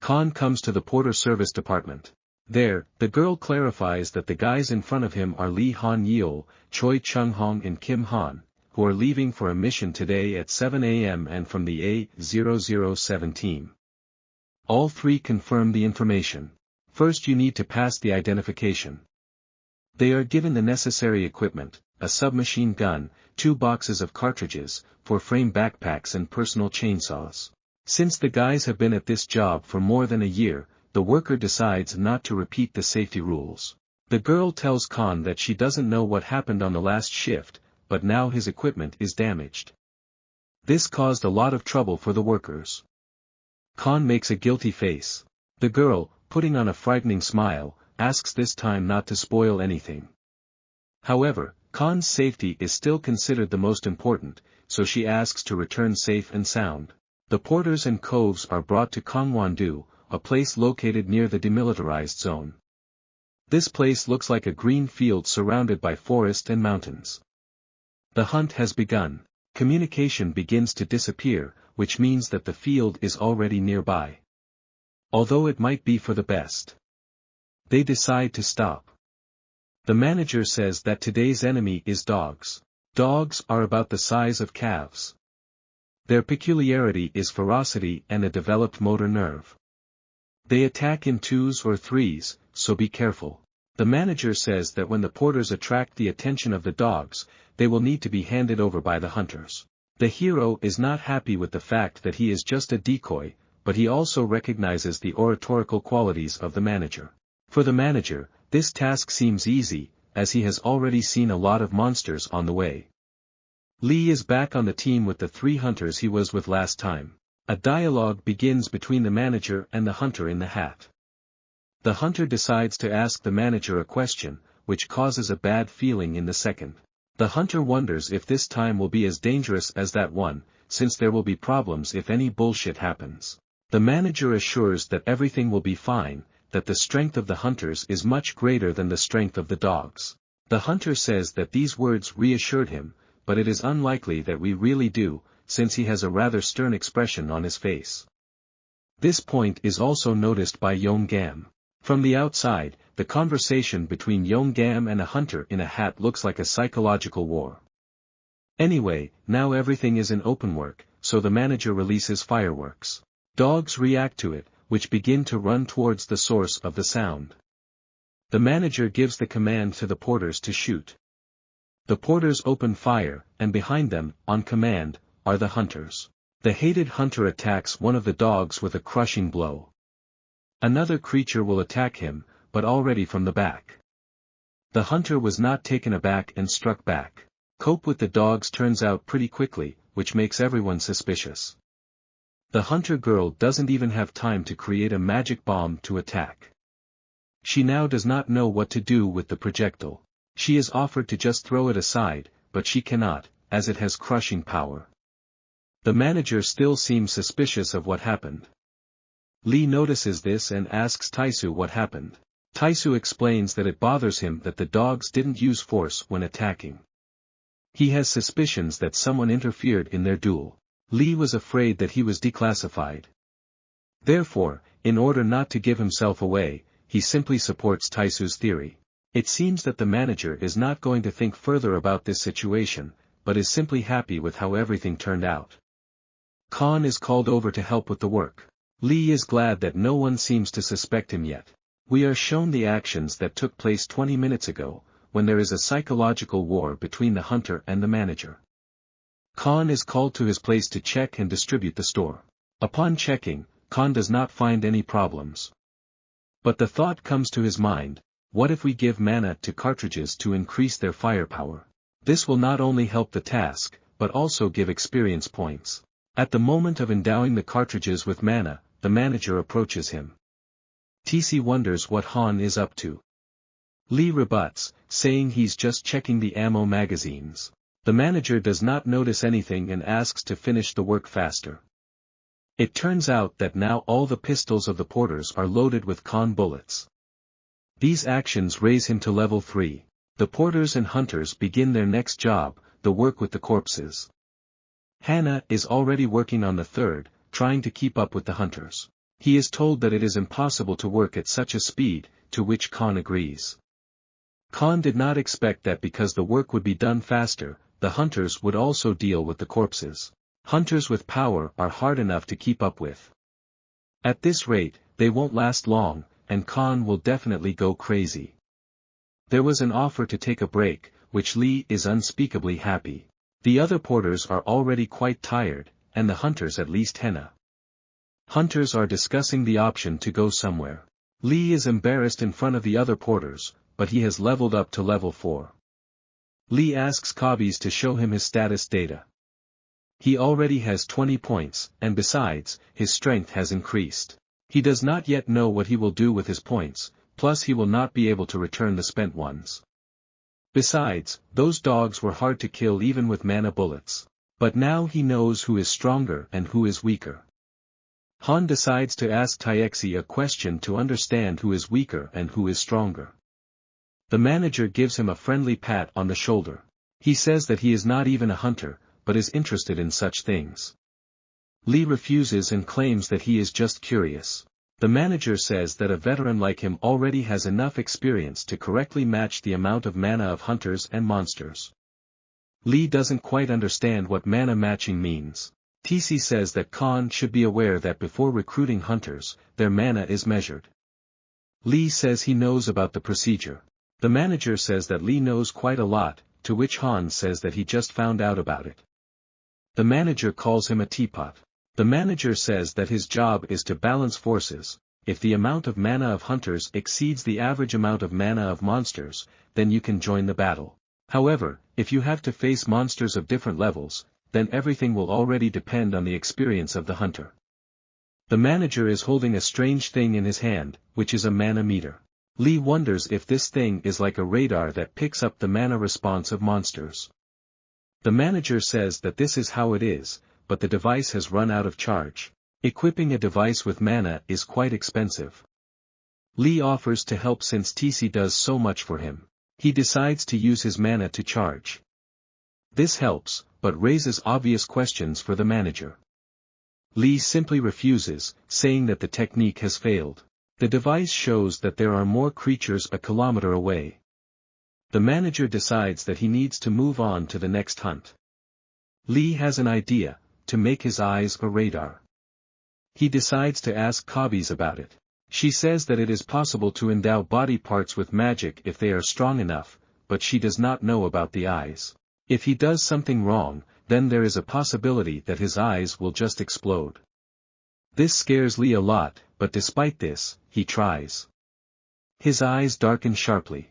Khan comes to the porter service department. There, the girl clarifies that the guys in front of him are Lee Hanyeol, Choi Chung-hong and Kim Han, who are leaving for a mission today at 7 a.m. and from the A007 team. All three confirm the information. First you need to pass the identification. They are given the necessary equipment, a submachine gun, 2 boxes of cartridges, 4 frame backpacks and personal chainsaws. Since the guys have been at this job for more than a year, the worker decides not to repeat the safety rules. The girl tells Khan that she doesn't know what happened on the last shift, but now his equipment is damaged. This caused a lot of trouble for the workers. Khan makes a guilty face. The girl, putting on a frightening smile, asks this time not to spoil anything. However, Khan's safety is still considered the most important, so she asks to return safe and sound. The porters and coves are brought to Gangwon-do, a place located near the demilitarized zone. This place looks like a green field surrounded by forest and mountains. The hunt has begun. Communication begins to disappear, which means that the field is already nearby. Although it might be for the best. They decide to stop. The manager says that today's enemy is dogs. Dogs are about the size of calves. Their peculiarity is ferocity and a developed motor nerve. They attack in 2s or 3s, so be careful. The manager says that when the porters attract the attention of the dogs, they will need to be handed over by the hunters. The hero is not happy with the fact that he is just a decoy, but he also recognizes the oratorical qualities of the manager. For the manager, this task seems easy, as he has already seen a lot of monsters on the way. Lee is back on the team with the 3 hunters he was with last time. A dialogue begins between the manager and the hunter in the hat. The hunter decides to ask the manager a question, which causes a bad feeling in the second. The hunter wonders if this time will be as dangerous as that one, since there will be problems if any bullshit happens. The manager assures that everything will be fine, that the strength of the hunters is much greater than the strength of the dogs. The hunter says that these words reassured him, but it is unlikely that we really do, since he has a rather stern expression on his face. This point is also noticed by Yeongam. From the outside, the conversation between Yeongam and a hunter in a hat looks like a psychological war. Anyway, now everything is in open work, so the manager releases fireworks. Dogs react to it, which begin to run towards the source of the sound. The manager gives the command to the porters to shoot. The porters open fire, and behind them, on command, are the hunters. The hated hunter attacks one of the dogs with a crushing blow. Another creature will attack him, but already from the back. The hunter was not taken aback and struck back. Cope with the dogs turns out pretty quickly, which makes everyone suspicious. The hunter girl doesn't even have time to create a magic bomb to attack. She now does not know what to do with the projectile. She is offered to just throw it aside, but she cannot, as it has crushing power. The manager still seems suspicious of what happened. Lee notices this and asks Taisu what happened. Taisu explains that it bothers him that the dogs didn't use force when attacking. He has suspicions that someone interfered in their duel. Lee was afraid that he was declassified. Therefore, in order not to give himself away, he simply supports Taisu's theory. It seems that the manager is not going to think further about this situation, but is simply happy with how everything turned out. Khan is called over to help with the work. Lee is glad that no one seems to suspect him yet. We are shown the actions that took place 20 minutes ago, when there is a psychological war between the hunter and the manager. Khan is called to his place to check and distribute the store. Upon checking, Khan does not find any problems. But the thought comes to his mind, what if we give mana to cartridges to increase their firepower? This will not only help the task, but also give experience points. At the moment of endowing the cartridges with mana, the manager approaches him. TC wonders what Han is up to. Lee rebuts, saying he's just checking the ammo magazines. The manager does not notice anything and asks to finish the work faster. It turns out that now all the pistols of the porters are loaded with Khan bullets. These actions raise him to level 3. The porters and hunters begin their next job, the work with the corpses. Hannah is already working on the third, trying to keep up with the hunters. He is told that it is impossible to work at such a speed, to which Khan agrees. Khan did not expect that because the work would be done faster, the hunters would also deal with the corpses. Hunters with power are hard enough to keep up with. At this rate, they won't last long, and Khan will definitely go crazy. There was an offer to take a break, which Lee is unspeakably happy. The other porters are already quite tired, and the hunters at least Henna. Hunters are discussing the option to go somewhere. Lee is embarrassed in front of the other porters, but he has leveled up to level 4. Lee asks Kabis to show him his status data. He already has 20 points, and besides, his strength has increased. He does not yet know what he will do with his points, plus he will not be able to return the spent ones. Besides, those dogs were hard to kill even with mana bullets. But now he knows who is stronger and who is weaker. Han decides to ask Taexi a question to understand who is weaker and who is stronger. The manager gives him a friendly pat on the shoulder. He says that he is not even a hunter, but is interested in such things. Lee refuses and claims that he is just curious. The manager says that a veteran like him already has enough experience to correctly match the amount of mana of hunters and monsters. Lee doesn't quite understand what mana matching means. TC says that Khan should be aware that before recruiting hunters, their mana is measured. Lee says he knows about the procedure. The manager says that Lee knows quite a lot, to which Han says that he just found out about it. The manager calls him a teapot. The manager says that his job is to balance forces, if the amount of mana of hunters exceeds the average amount of mana of monsters, then you can join the battle. However, if you have to face monsters of different levels, then everything will already depend on the experience of the hunter. The manager is holding a strange thing in his hand, which is a mana meter. Lee wonders if this thing is like a radar that picks up the mana response of monsters. The manager says that this is how it is, but the device has run out of charge. Equipping a device with mana is quite expensive. Lee offers to help since TC does so much for him. He decides to use his mana to charge. This helps, but raises obvious questions for the manager. Lee simply refuses, saying that the technique has failed. The device shows that there are more creatures a kilometer away. The manager decides that he needs to move on to the next hunt. Lee has an idea, to make his eyes a radar. He decides to ask Kabi's about it. She says that it is possible to endow body parts with magic if they are strong enough, but she does not know about the eyes. If he does something wrong, then there is a possibility that his eyes will just explode. This scares Lee a lot, but despite this, he tries. His eyes darken sharply.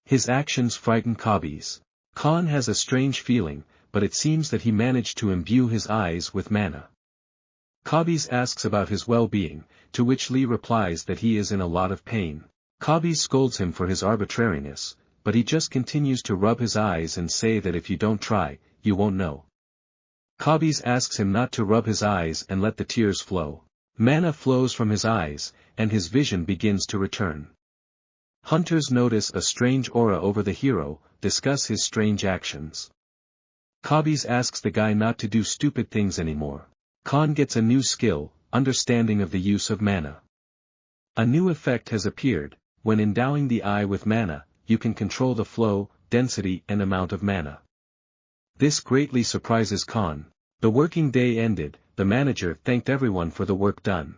His actions frighten Kabi's. Khan has a strange feeling, but it seems that he managed to imbue his eyes with mana. Kabi's asks about his well-being, to which Lee replies that he is in a lot of pain. Kabi's scolds him for his arbitrariness, but he just continues to rub his eyes and say that if you don't try, you won't know. Kabi's asks him not to rub his eyes and let the tears flow. Mana flows from his eyes, and his vision begins to return. Hunters notice a strange aura over the hero, discuss his strange actions. Kabi's asks the guy not to do stupid things anymore. Khan gets a new skill, understanding of the use of mana. A new effect has appeared. When endowing the eye with mana, you can control the flow, density and amount of mana. This greatly surprises Khan. The working day ended, the manager thanked everyone for the work done.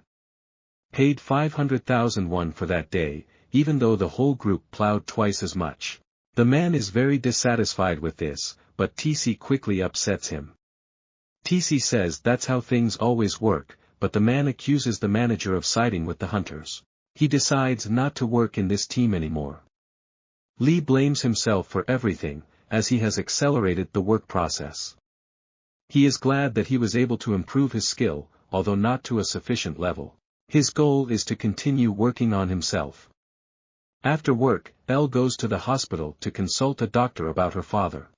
Paid 500,000 won for that day, even though the whole group plowed twice as much. The man is very dissatisfied with this, but TC quickly upsets him. TC says that's how things always work, but the man accuses the manager of siding with the hunters. He decides not to work in this team anymore. Lee blames himself for everything, as he has accelerated the work process. He is glad that he was able to improve his skill, although not to a sufficient level. His goal is to continue working on himself. After work, Elle goes to the hospital to consult a doctor about her father.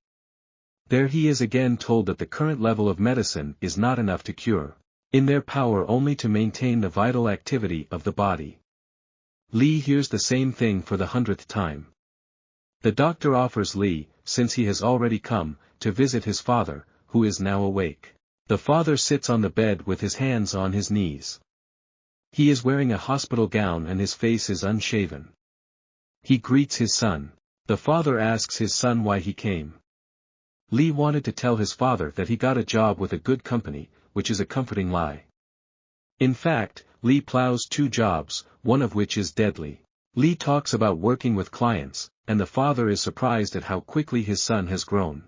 There he is again told that the current level of medicine is not enough to cure. In their power only to maintain the vital activity of the body. Lee hears the same thing for the 100th time. The doctor offers Lee, since he has already come, to visit his father, who is now awake. The father sits on the bed with his hands on his knees. He is wearing a hospital gown and his face is unshaven. He greets his son. The father asks his son why he came. Lee wanted to tell his father that he got a job with a good company, which is a comforting lie. In fact, Lee plows 2 jobs, one of which is deadly. Lee talks about working with clients, and the father is surprised at how quickly his son has grown.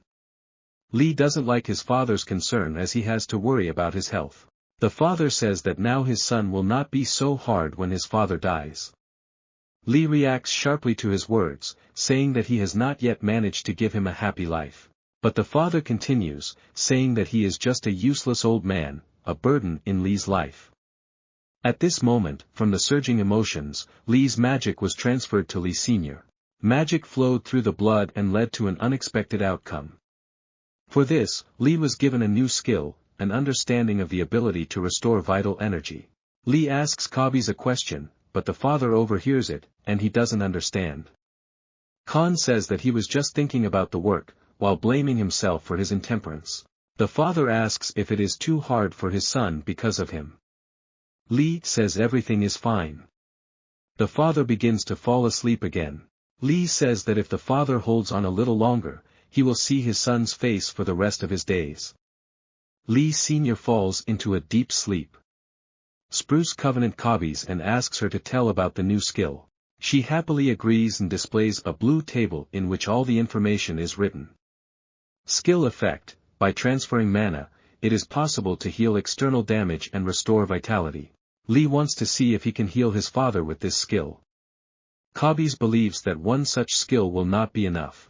Lee doesn't like his father's concern as he has to worry about his health. The father says that now his son will not be so hard when his father dies. Lee reacts sharply to his words, saying that he has not yet managed to give him a happy life. But the father continues, saying that he is just a useless old man, a burden in Lee's life. At this moment, from the surging emotions, Lee's magic was transferred to Lee Sr. Magic flowed through the blood and led to an unexpected outcome. For this, Lee was given a new skill, an understanding of the ability to restore vital energy. Lee asks Kabi's a question, but the father overhears it, and he doesn't understand. Khan says that he was just thinking about the work, while blaming himself for his intemperance. The father asks if it is too hard for his son because of him. Lee says everything is fine. The father begins to fall asleep again. Lee says that if the father holds on a little longer, he will see his son's face for the rest of his days. Lee Sr. falls into a deep sleep. Spruce Covenant Kabi's and asks her to tell about the new skill. She happily agrees and displays a blue table in which all the information is written. Skill effect: by transferring mana, it is possible to heal external damage and restore vitality. Lee wants to see if he can heal his father with this skill. Kabi's believes that one such skill will not be enough.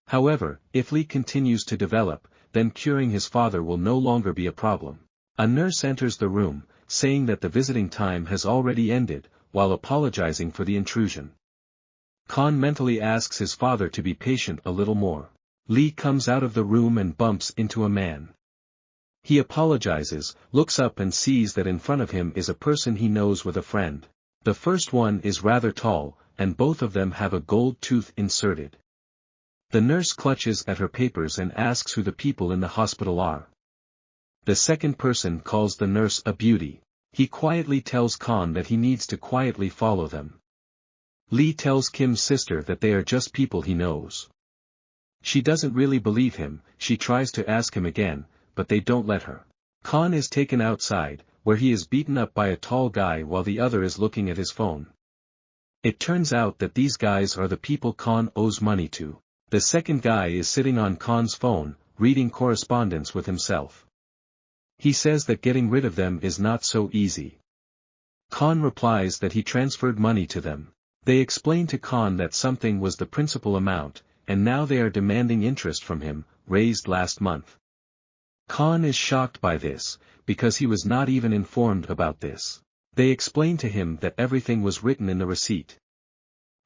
However, if Lee continues to develop, then curing his father will no longer be a problem. A nurse enters the room, saying that the visiting time has already ended, while apologizing for the intrusion. Khan mentally asks his father to be patient a little more. Lee comes out of the room and bumps into a man. He apologizes, looks up and sees that in front of him is a person he knows with a friend. The first one is rather tall, and both of them have a gold tooth inserted. The nurse clutches at her papers and asks who the people in the hospital are. The second person calls the nurse a beauty. He quietly tells Khan that he needs to quietly follow them. Lee tells Kim's sister that they are just people he knows. She doesn't really believe him, she tries to ask him again, but they don't let her. Khan is taken outside, where he is beaten up by a tall guy while the other is looking at his phone. It turns out that these guys are the people Khan owes money to. The second guy is sitting on Khan's phone, reading correspondence with himself. He says that getting rid of them is not so easy. Khan replies that he transferred money to them. They explain to Khan that something was the principal amount, and now they are demanding interest from him, raised last month. Khan is shocked by this, because he was not even informed about this. They explain to him that everything was written in the receipt.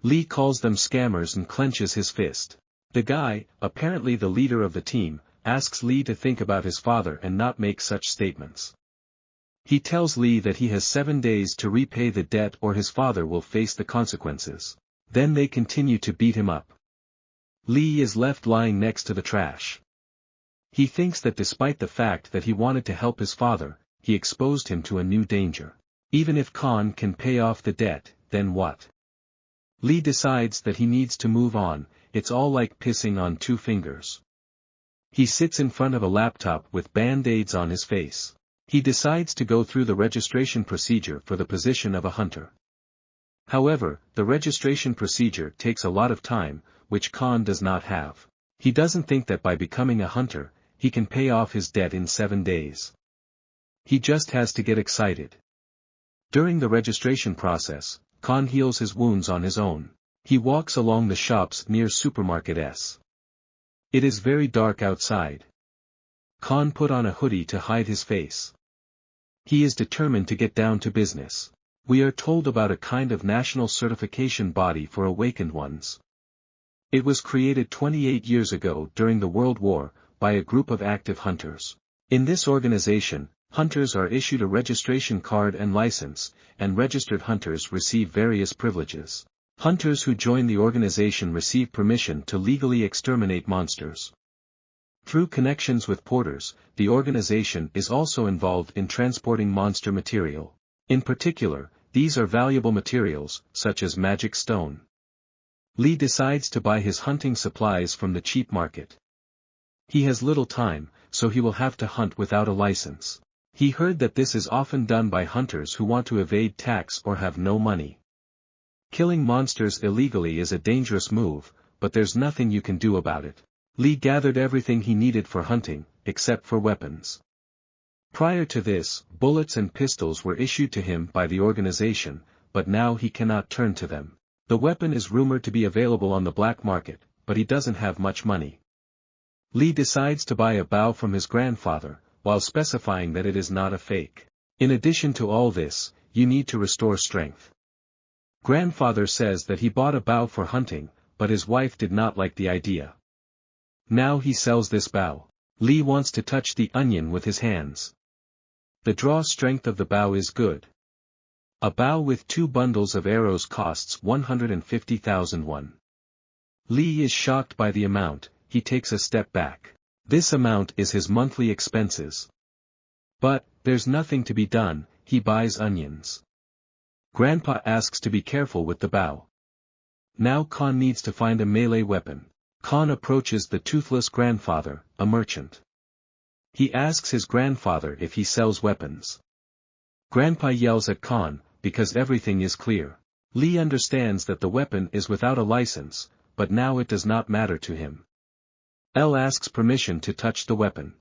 Lee calls them scammers and clenches his fist. The guy, apparently the leader of the team, asks Lee to think about his father and not make such statements. He tells Lee that he has 7 days to repay the debt or his father will face the consequences. Then they continue to beat him up. Lee is left lying next to the trash. He thinks that despite the fact that he wanted to help his father, he exposed him to a new danger. Even if Khan can pay off the debt, then what? Lee decides that he needs to move on. It's all like pissing on 2 fingers. He sits in front of a laptop with band-aids on his face. He decides to go through the registration procedure for the position of a hunter. However, the registration procedure takes a lot of time, which Khan does not have. He doesn't think that by becoming a hunter, he can pay off his debt in 7 days. He just has to get excited. During the registration process, Khan heals his wounds on his own. He walks along the shops near Supermarket S. It is very dark outside. Khan put on a hoodie to hide his face. He is determined to get down to business. We are told about a kind of national certification body for awakened ones. It was created 28 years ago during the World War, by a group of active hunters. In this organization, hunters are issued a registration card and license, and registered hunters receive various privileges. Hunters who join the organization receive permission to legally exterminate monsters. Through connections with porters, the organization is also involved in transporting monster material. In particular, these are valuable materials, such as magic stone. Lee decides to buy his hunting supplies from the cheap market. He has little time, so he will have to hunt without a license. He heard that this is often done by hunters who want to evade tax or have no money. Killing monsters illegally is a dangerous move, but there's nothing you can do about it. Lee gathered everything he needed for hunting, except for weapons. Prior to this, bullets and pistols were issued to him by the organization, but now he cannot turn to them. The weapon is rumored to be available on the black market, but he doesn't have much money. Lee decides to buy a bow from his grandfather, while specifying that it is not a fake. In addition to all this, you need to restore strength. Grandfather says that he bought a bow for hunting, but his wife did not like the idea. Now he sells this bow. Lee wants to touch the onion with his hands. The draw strength of the bow is good. A bow with 2 bundles of arrows costs 150,000 won. Lee is shocked by the amount, he takes a step back. This amount is his monthly expenses. But, there's nothing to be done, he buys onions. Grandpa asks to be careful with the bow. Now Khan needs to find a melee weapon. Khan approaches the toothless grandfather, a merchant. He asks his grandfather if he sells weapons. Grandpa yells at Khan, because everything is clear. Lee understands that the weapon is without a license, but now it does not matter to him. L asks permission to touch the weapon.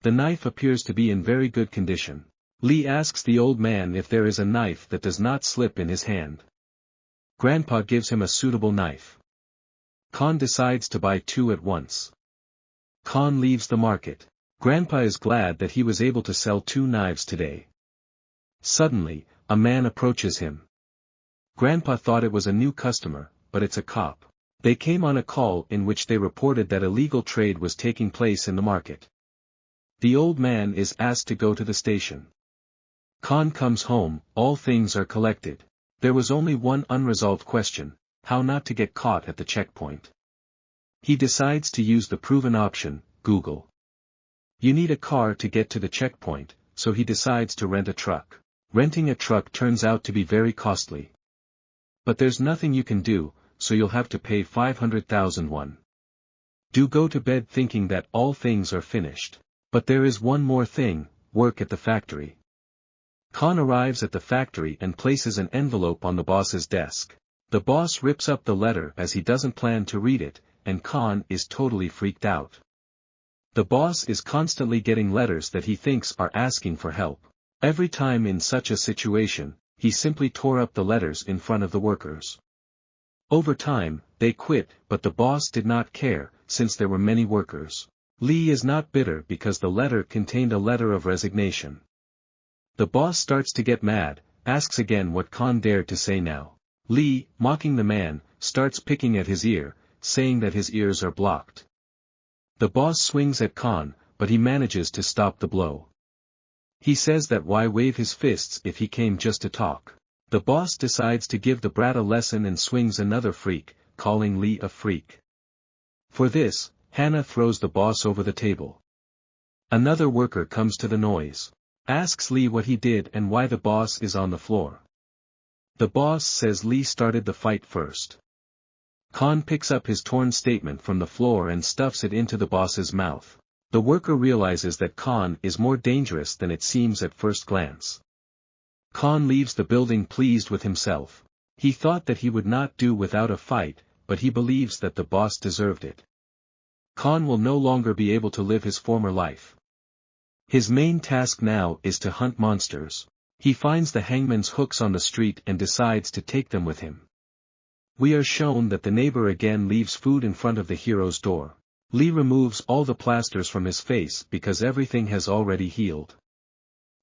The knife appears to be in very good condition. Lee asks the old man if there is a knife that does not slip in his hand. Grandpa gives him a suitable knife. Khan decides to buy two at once. Khan leaves the market. Grandpa is glad that he was able to sell two knives today. Suddenly, a man approaches him. Grandpa thought it was a new customer, but it's a cop. They came on a call in which they reported that illegal trade was taking place in the market. The old man is asked to go to the station. Khan comes home, all things are collected. There was only one unresolved question: how not to get caught at the checkpoint. He decides to use the proven option, Google. You need a car to get to the checkpoint, so he decides to rent a truck. Renting a truck turns out to be very costly. But there's nothing you can do, so you'll have to pay 500,000 won. Do go to bed thinking that all things are finished. But there is one more thing: work at the factory. Khan arrives at the factory and places an envelope on the boss's desk. The boss rips up the letter as he doesn't plan to read it, and Khan is totally freaked out. The boss is constantly getting letters that he thinks are asking for help. Every time in such a situation, he simply tore up the letters in front of the workers. Over time, they quit, but the boss did not care, since there were many workers. Lee is not bitter because the letter contained a letter of resignation. The boss starts to get mad, asks again what Khan dared to say now. Lee, mocking the man, starts picking at his ear, saying that his ears are blocked. The boss swings at Khan, but he manages to stop the blow. He says that why wave his fists if he came just to talk. The boss decides to give the brat a lesson and swings another freak, calling Lee a freak. For this, Hannah throws the boss over the table. Another worker comes to the noise. Asks Lee what he did and why the boss is on the floor. The boss says Lee started the fight first. Khan picks up his torn statement from the floor and stuffs it into the boss's mouth. The worker realizes that Khan is more dangerous than it seems at first glance. Khan leaves the building pleased with himself. He thought that he would not do without a fight, but he believes that the boss deserved it. Khan will no longer be able to live his former life. His main task now is to hunt monsters. He finds the hangman's hooks on the street and decides to take them with him. We are shown that the neighbor again leaves food in front of the hero's door. Lee removes all the plasters from his face because everything has already healed.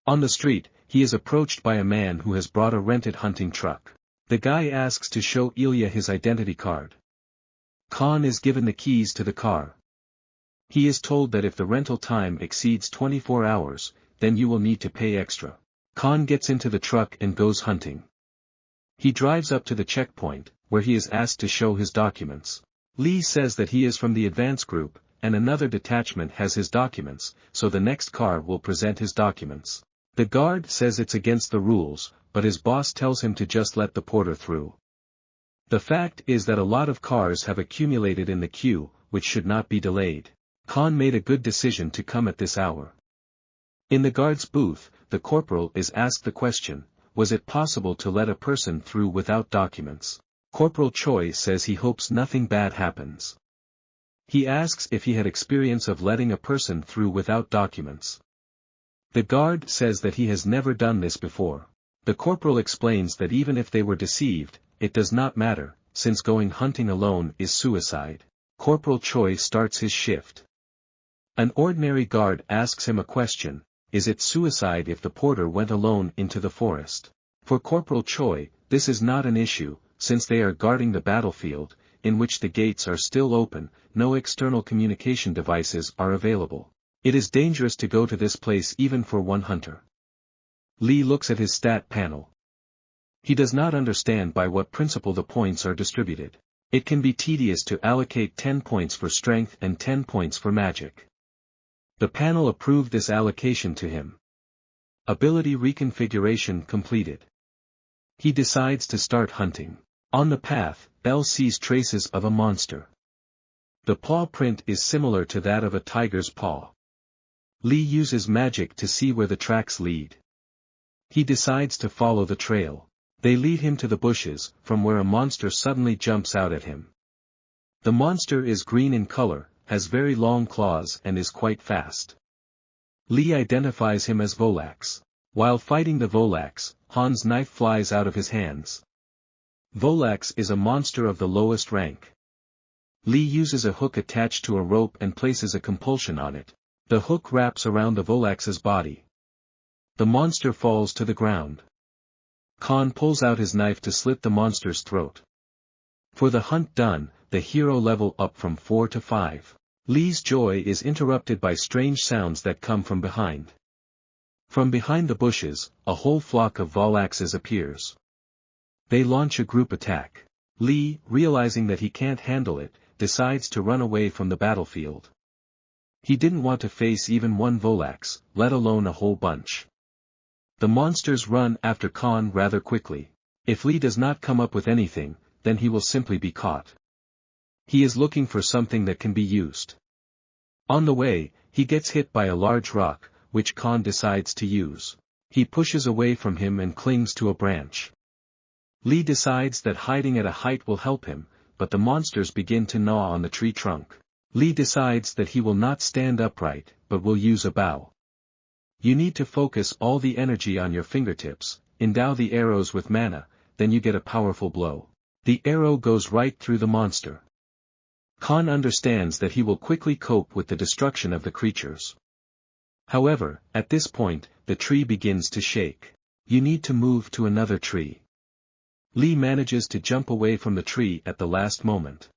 On the street, he is approached by a man who has brought a rented hunting truck. The guy asks to show Ilya his identity card. Khan is given the keys to the car. He is told that if the rental time exceeds 24 hours, then you will need to pay extra. Khan gets into the truck and goes hunting. He drives up to the checkpoint, where he is asked to show his documents. Lee says that he is from the advance group, and another detachment has his documents, so the next car will present his documents. The guard says it's against the rules, but his boss tells him to just let the porter through. The fact is that a lot of cars have accumulated in the queue, which should not be delayed. Khan made a good decision to come at this hour. In the guard's booth, the corporal is asked the question, was it possible to let a person through without documents? Corporal Choi says he hopes nothing bad happens. He asks if he had experience of letting a person through without documents. The guard says that he has never done this before. The corporal explains that even if they were deceived, it does not matter, since going hunting alone is suicide. Corporal Choi starts his shift. An ordinary guard asks him a question, is it suicide if the porter went alone into the forest? For Corporal Choi, this is not an issue, since they are guarding the battlefield, in which the gates are still open, no external communication devices are available. It is dangerous to go to this place even for one hunter. Lee looks at his stat panel. He does not understand by what principle the points are distributed. It can be tedious to allocate 10 points for strength and 10 points for magic. The panel approved this allocation to him. Ability reconfiguration completed. He decides to start hunting. On the path, L sees traces of a monster. The paw print is similar to that of a tiger's paw. Lee uses magic to see where the tracks lead. He decides to follow the trail. They lead him to the bushes, from where a monster suddenly jumps out at him. The monster is green in color, has very long claws and is quite fast. Lee identifies him as Volax. While fighting the Volax, Han's knife flies out of his hands. Volax is a monster of the lowest rank. Lee uses a hook attached to a rope and places a compulsion on it. The hook wraps around the Volax's body. The monster falls to the ground. Khan pulls out his knife to slit the monster's throat. For the hunt done, the hero level up from 4 to 5. Lee's joy is interrupted by strange sounds that come from behind. From behind the bushes, a whole flock of Volaxes appears. They launch a group attack. Lee, realizing that he can't handle it, decides to run away from the battlefield. He didn't want to face even one Volax, let alone a whole bunch. The monsters run after Khan rather quickly. If Lee does not come up with anything, then he will simply be caught. He is looking for something that can be used. On the way, he gets hit by a large rock, which Khan decides to use. He pushes away from him and clings to a branch. Lee decides that hiding at a height will help him, but the monsters begin to gnaw on the tree trunk. Lee decides that he will not stand upright, but will use a bow. You need to focus all the energy on your fingertips, endow the arrows with mana, then you get a powerful blow. The arrow goes right through the monster. Khan understands that he will quickly cope with the destruction of the creatures. However, at this point, the tree begins to shake. You need to move to another tree. Lee manages to jump away from the tree at the last moment.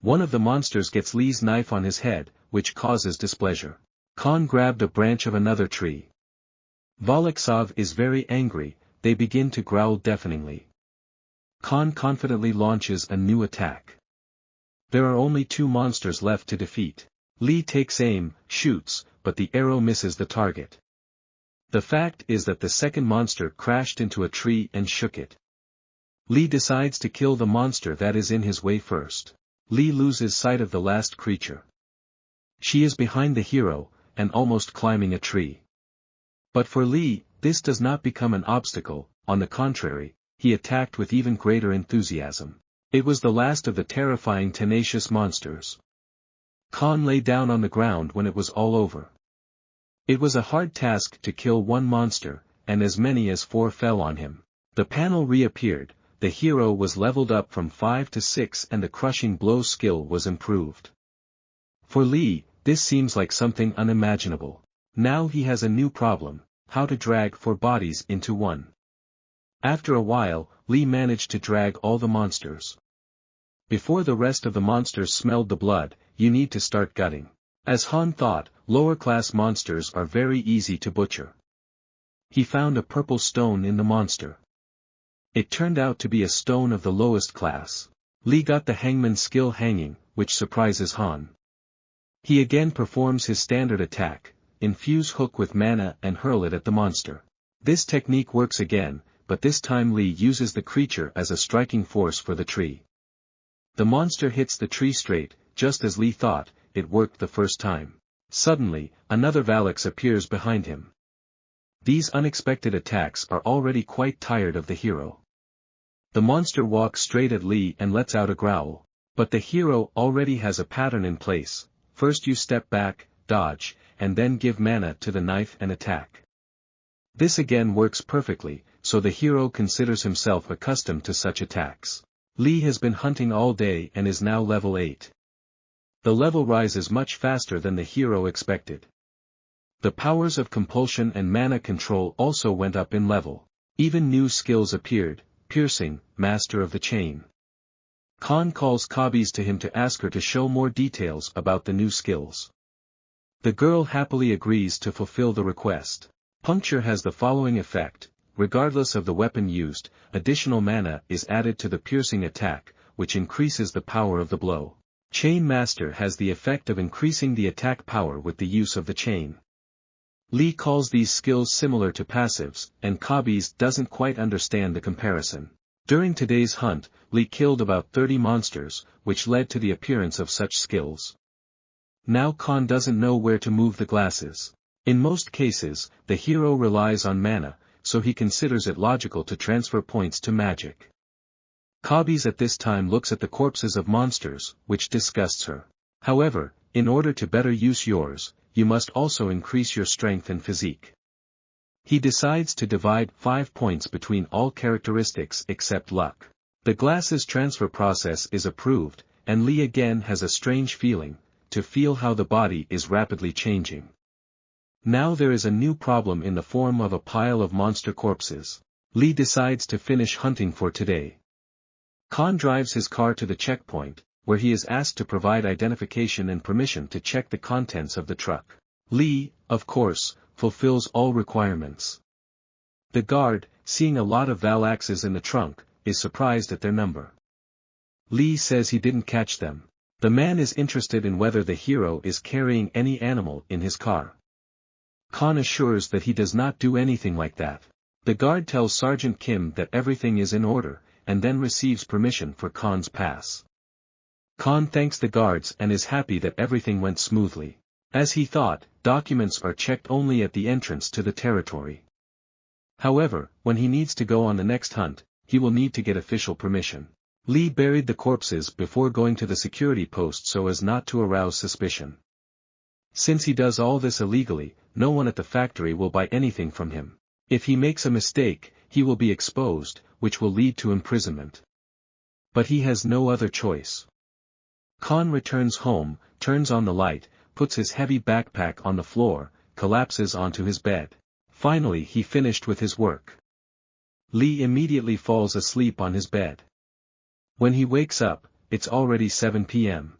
One of the monsters gets Lee's knife on his head, which causes displeasure. Khan grabbed a branch of another tree. Volaxov is very angry, they begin to growl deafeningly. Khan confidently launches a new attack. There are only 2 monsters left to defeat. Lee takes aim, shoots, but the arrow misses the target. The fact is that the second monster crashed into a tree and shook it. Lee decides to kill the monster that is in his way first. Lee loses sight of the last creature. She is behind the hero, and almost climbing a tree. But for Lee, this does not become an obstacle, on the contrary, he attacked with even greater enthusiasm. It was the last of the terrifying tenacious monsters. Khan lay down on the ground when it was all over. It was a hard task to kill one monster, and as many as 4 fell on him. The panel reappeared, the hero was leveled up from 5 to 6 and the crushing blow skill was improved. For Lee, this seems like something unimaginable. Now he has a new problem, how to drag 4 bodies into one. After a while, Lee managed to drag all the monsters. Before the rest of the monsters smelled the blood, you need to start gutting. As Han thought, lower-class monsters are very easy to butcher. He found a purple stone in the monster. It turned out to be a stone of the lowest class. Lee got the hangman skill hanging, which surprises Han. He again performs his standard attack, infuse hook with mana and hurl it at the monster. This technique works again, but this time Lee uses the creature as a striking force for the tree. The monster hits the tree straight, just as Lee thought, it worked the first time. Suddenly, another Volax appears behind him. These unexpected attacks are already quite tired of the hero. The monster walks straight at Lee and lets out a growl. But the hero already has a pattern in place. First you step back, dodge, and then give mana to the knife and attack. This again works perfectly, so the hero considers himself accustomed to such attacks. Lee has been hunting all day and is now level 8. The level rises much faster than the hero expected. The powers of compulsion and mana control also went up in level. Even new skills appeared, piercing, master of the chain. Khan calls Kabis to him to ask her to show more details about the new skills. The girl happily agrees to fulfill the request. Puncture has the following effect: regardless of the weapon used, additional mana is added to the piercing attack, which increases the power of the blow. Chain Master has the effect of increasing the attack power with the use of the chain. Lee calls these skills similar to passives, and Kabis doesn't quite understand the comparison. During today's hunt, Lee killed about 30 monsters, which led to the appearance of such skills. Now Khan doesn't know where to move the glasses. In most cases, the hero relies on mana, so he considers it logical to transfer points to magic. Kabis at this time looks at the corpses of monsters, which disgusts her. However, in order to better use yours, you must also increase your strength and physique. He decides to divide 5 points between all characteristics except luck. The glasses transfer process is approved, and Lee again has a strange feeling, to feel how the body is rapidly changing. Now there is a new problem in the form of a pile of monster corpses. Lee decides to finish hunting for today. Khan drives his car to the checkpoint, where he is asked to provide identification and permission to check the contents of the truck. Lee, of course, fulfills all requirements. The guard, seeing a lot of Valaxes in the trunk, is surprised at their number. Lee says he didn't catch them. The man is interested in whether the hero is carrying any animal in his car. Khan assures that he does not do anything like that. The guard tells Sergeant Kim that everything is in order, and then receives permission for Khan's pass. Khan thanks the guards and is happy that everything went smoothly. As he thought, documents are checked only at the entrance to the territory. However, when he needs to go on the next hunt, he will need to get official permission. Lee buried the corpses before going to the security post so as not to arouse suspicion. Since he does all this illegally, no one at the factory will buy anything from him. If he makes a mistake, he will be exposed, which will lead to imprisonment. But he has no other choice. Khan returns home, turns on the light, puts his heavy backpack on the floor, collapses onto his bed. Finally he finished with his work. Lee immediately falls asleep on his bed. When he wakes up, it's already 7 p.m.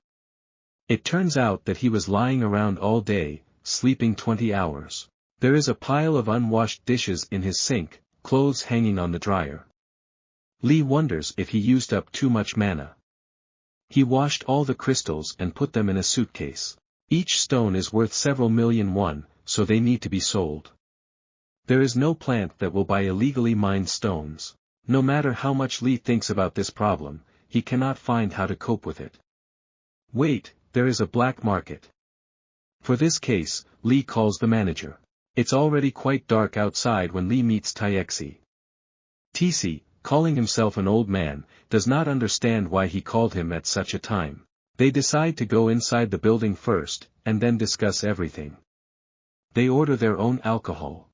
It turns out that he was lying around all day, sleeping 20 hours. There is a pile of unwashed dishes in his sink, clothes hanging on the dryer. Lee wonders if he used up too much mana. He washed all the crystals and put them in a suitcase. Each stone is worth several million won, so they need to be sold. There is no plant that will buy illegally mined stones. No matter how much Lee thinks about this problem, he cannot find how to cope with it. Wait, there is a black market. For this case, Lee calls the manager. It's already quite dark outside when Lee meets Taexi. TC, calling himself an old man, does not understand why he called him at such a time. They decide to go inside the building first, and then discuss everything. They order their own alcohol.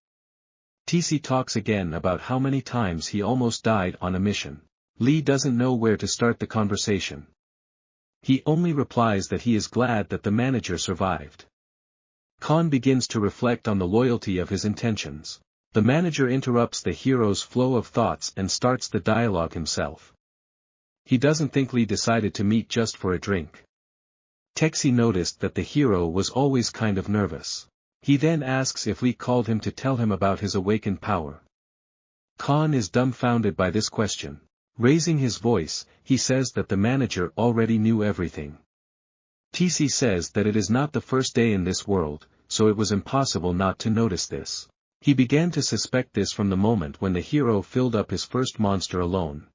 TC talks again about how many times he almost died on a mission. Lee doesn't know where to start the conversation. He only replies that he is glad that the manager survived. Khan begins to reflect on the loyalty of his intentions. The manager interrupts the hero's flow of thoughts and starts the dialogue himself. He doesn't think Lee decided to meet just for a drink. Taexi noticed that the hero was always kind of nervous. He then asks if Lee called him to tell him about his awakened power. Khan is dumbfounded by this question. Raising his voice, he says that the manager already knew everything. TC says that it is not the first day in this world, so it was impossible not to notice this. He began to suspect this from the moment when the hero filled up his first monster alone.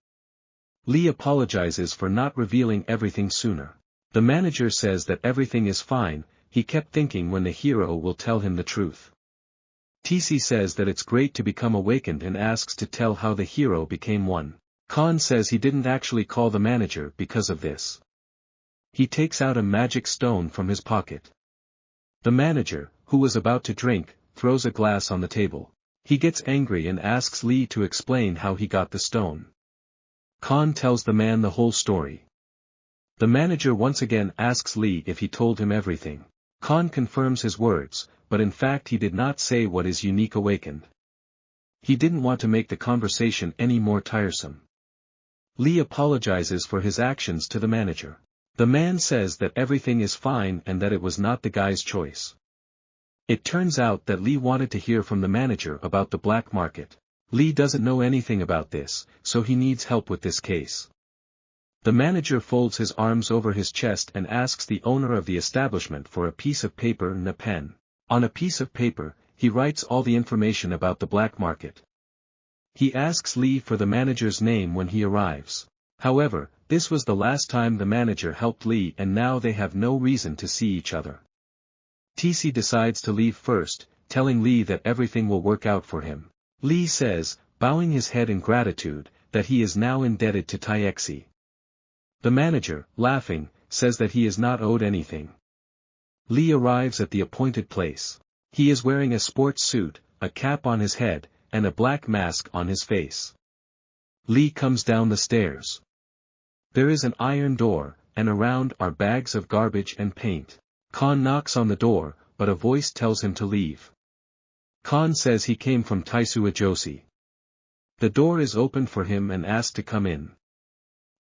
Lee apologizes for not revealing everything sooner. The manager says that everything is fine, he kept thinking when the hero will tell him the truth. TC says that it's great to become awakened and asks to tell how the hero became one. Khan says he didn't actually call the manager because of this. He takes out a magic stone from his pocket. The manager, who was about to drink, throws a glass on the table. He gets angry and asks Lee to explain how he got the stone. Khan tells the man the whole story. The manager once again asks Lee if he told him everything. Khan confirms his words, but in fact he did not say what is unique awakened. He didn't want to make the conversation any more tiresome. Lee apologizes for his actions to the manager. The man says that everything is fine and that it was not the guy's choice. It turns out that Lee wanted to hear from the manager about the black market. Lee doesn't know anything about this, so he needs help with this case. The manager folds his arms over his chest and asks the owner of the establishment for a piece of paper and a pen. On a piece of paper, he writes all the information about the black market. He asks Lee for the manager's name when he arrives. However, this was the last time the manager helped Lee and now they have no reason to see each other. TC decides to leave first, telling Lee that everything will work out for him. Lee says, bowing his head in gratitude, that he is now indebted to Taexi. The manager, laughing, says that he is not owed anything. Lee arrives at the appointed place. He is wearing a sports suit, a cap on his head, and a black mask on his face. Lee comes down the stairs. There is an iron door, and around are bags of garbage and paint. Khan knocks on the door, but a voice tells him to leave. Khan says he came from Taisua Joshi. The door is opened for him and asked to come in.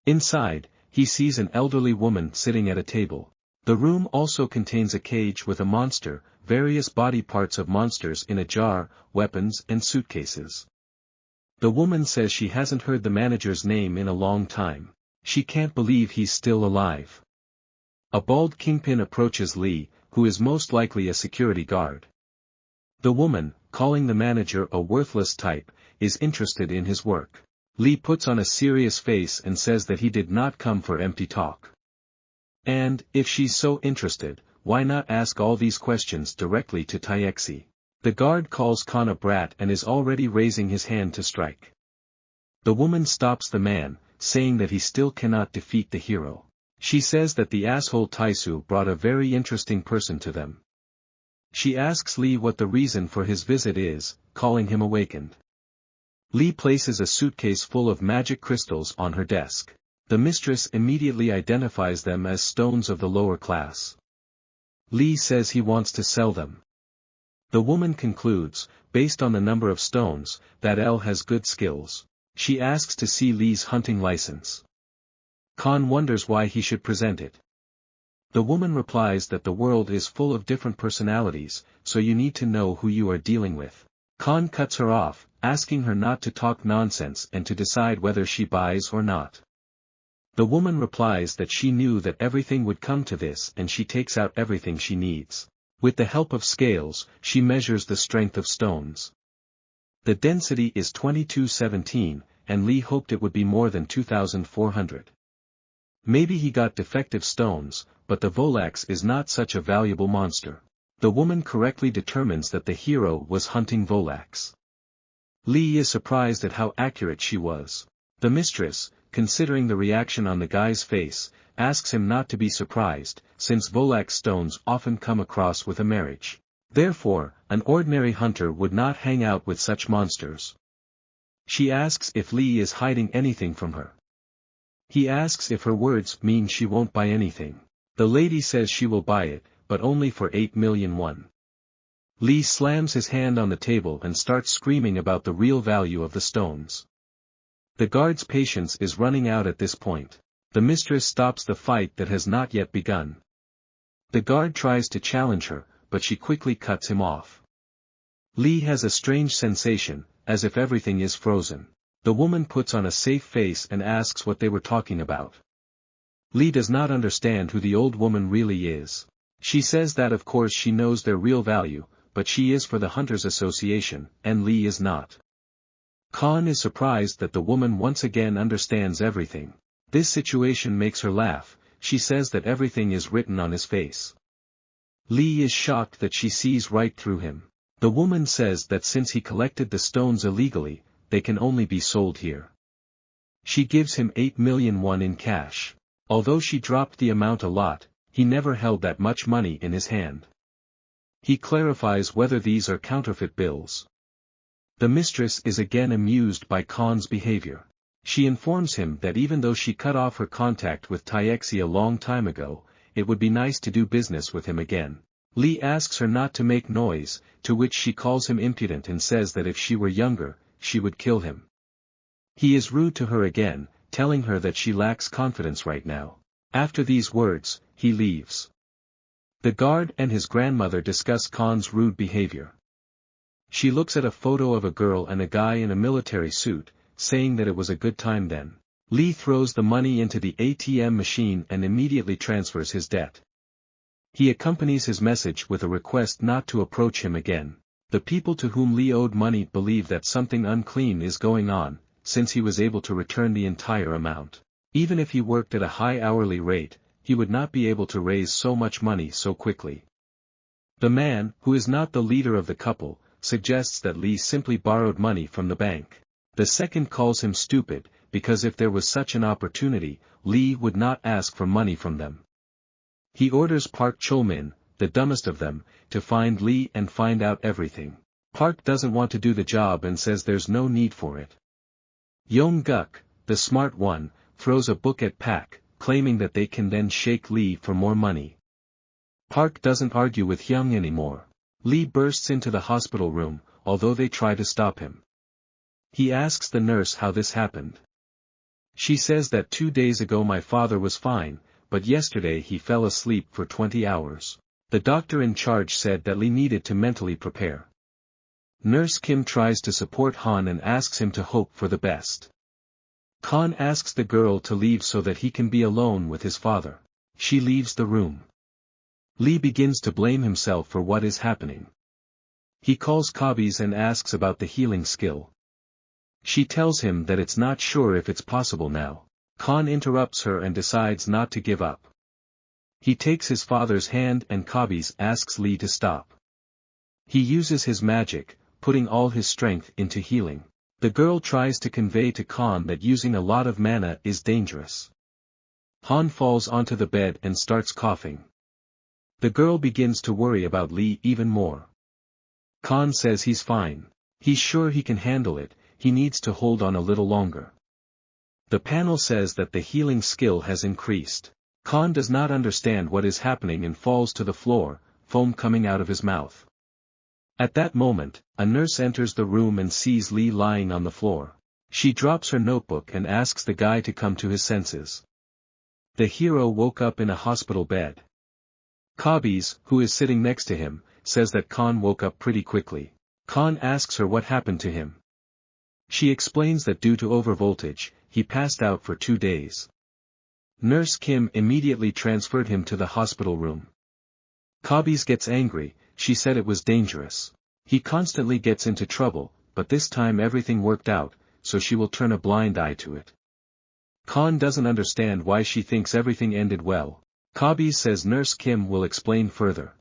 Inside, he sees an elderly woman sitting at a table. The room also contains a cage with a monster, various body parts of monsters in a jar, weapons and suitcases. The woman says she hasn't heard the manager's name in a long time. She can't believe he's still alive. A bald kingpin approaches Lee, who is most likely a security guard. The woman, calling the manager a worthless type, is interested in his work. Lee puts on a serious face and says that he did not come for empty talk. And, if she's so interested, why not ask all these questions directly to Taexi? The guard calls Khan a brat and is already raising his hand to strike. The woman stops the man, saying that he still cannot defeat the hero. She says that the asshole Taisu brought a very interesting person to them. She asks Lee what the reason for his visit is, calling him awakened. Lee places a suitcase full of magic crystals on her desk. The mistress immediately identifies them as stones of the lower class. Lee says he wants to sell them. The woman concludes, based on the number of stones, that L has good skills. She asks to see Lee's hunting license. Khan wonders why he should present it. The woman replies that the world is full of different personalities, so you need to know who you are dealing with. Khan cuts her off, asking her not to talk nonsense and to decide whether she buys or not. The woman replies that she knew that everything would come to this and she takes out everything she needs. With the help of scales, she measures the strength of stones. The density is 2217, and Lee hoped it would be more than 2400. Maybe he got defective stones, but the Volax is not such a valuable monster. The woman correctly determines that the hero was hunting Volax. Lee is surprised at how accurate she was. The mistress, considering the reaction on the guy's face, asks him not to be surprised, since Volax stones often come across with a marriage. Therefore, an ordinary hunter would not hang out with such monsters. She asks if Lee is hiding anything from her. He asks if her words mean she won't buy anything. The lady says she will buy it, but only for 8 million won. Lee slams his hand on the table and starts screaming about the real value of the stones. The guard's patience is running out at this point. The mistress stops the fight that has not yet begun. The guard tries to challenge her, but she quickly cuts him off. Lee has a strange sensation, as if everything is frozen. The woman puts on a safe face and asks what they were talking about. Lee does not understand who the old woman really is. She says that of course she knows their real value, but she is for the Hunters Association, and Lee is not. Khan is surprised that the woman once again understands everything. This situation makes her laugh. She says that everything is written on his face. Lee is shocked that she sees right through him. The woman says that since he collected the stones illegally, they can only be sold here. She gives him 8 million won in cash. Although she dropped the amount a lot, he never held that much money in his hand. He clarifies whether these are counterfeit bills. The mistress is again amused by Khan's behavior. She informs him that even though she cut off her contact with Taexi a long time ago, it would be nice to do business with him again. Lee asks her not to make noise, to which she calls him impudent and says that if she were younger, she would kill him. He is rude to her again, telling her that she lacks confidence right now. After these words, he leaves. The guard and his grandmother discuss Khan's rude behavior. She looks at a photo of a girl and a guy in a military suit, saying that it was a good time then. Lee throws the money into the ATM machine and immediately transfers his debt. He accompanies his message with a request not to approach him again. The people to whom Lee owed money believe that something unclean is going on, since he was able to return the entire amount. Even if he worked at a high hourly rate, he would not be able to raise so much money so quickly. The man, who is not the leader of the couple, suggests that Lee simply borrowed money from the bank. The second calls him stupid, because if there was such an opportunity, Lee would not ask for money from them. He orders Park Cholmin, the dumbest of them, to find Lee and find out everything. Park doesn't want to do the job and says there's no need for it. Yong-guk, the smart one, throws a book at Pak, claiming that they can then shake Lee for more money. Park doesn't argue with Hyung anymore. Lee bursts into the hospital room, although they try to stop him. He asks the nurse how this happened. She says that 2 days ago my father was fine, but yesterday he fell asleep for 20 hours. The doctor in charge said that Lee needed to mentally prepare. Nurse Kim tries to support Han and asks him to hope for the best. Han asks the girl to leave so that he can be alone with his father. She leaves the room. Lee begins to blame himself for what is happening. He calls Kabi's and asks about the healing skill. She tells him that it's not sure if it's possible now. Han interrupts her and decides not to give up. He takes his father's hand and Kabi's asks Lee to stop. He uses his magic, putting all his strength into healing. The girl tries to convey to Han that using a lot of mana is dangerous. Han falls onto the bed and starts coughing. The girl begins to worry about Lee even more. Han says he's fine. He's sure he can handle it, he needs to hold on a little longer. The panel says that the healing skill has increased. Han does not understand what is happening and falls to the floor, foam coming out of his mouth. At that moment, a nurse enters the room and sees Lee lying on the floor. She drops her notebook and asks the guy to come to his senses. The hero woke up in a hospital bed. Kabi's, who is sitting next to him, says that Khan woke up pretty quickly. Khan asks her what happened to him. She explains that due to overvoltage, he passed out for 2 days. Nurse Kim immediately transferred him to the hospital room. Kabi's gets angry, she said it was dangerous. He constantly gets into trouble, but this time everything worked out, so she will turn a blind eye to it. Khan doesn't understand why she thinks everything ended well. Kabi says Nurse Kim will explain further.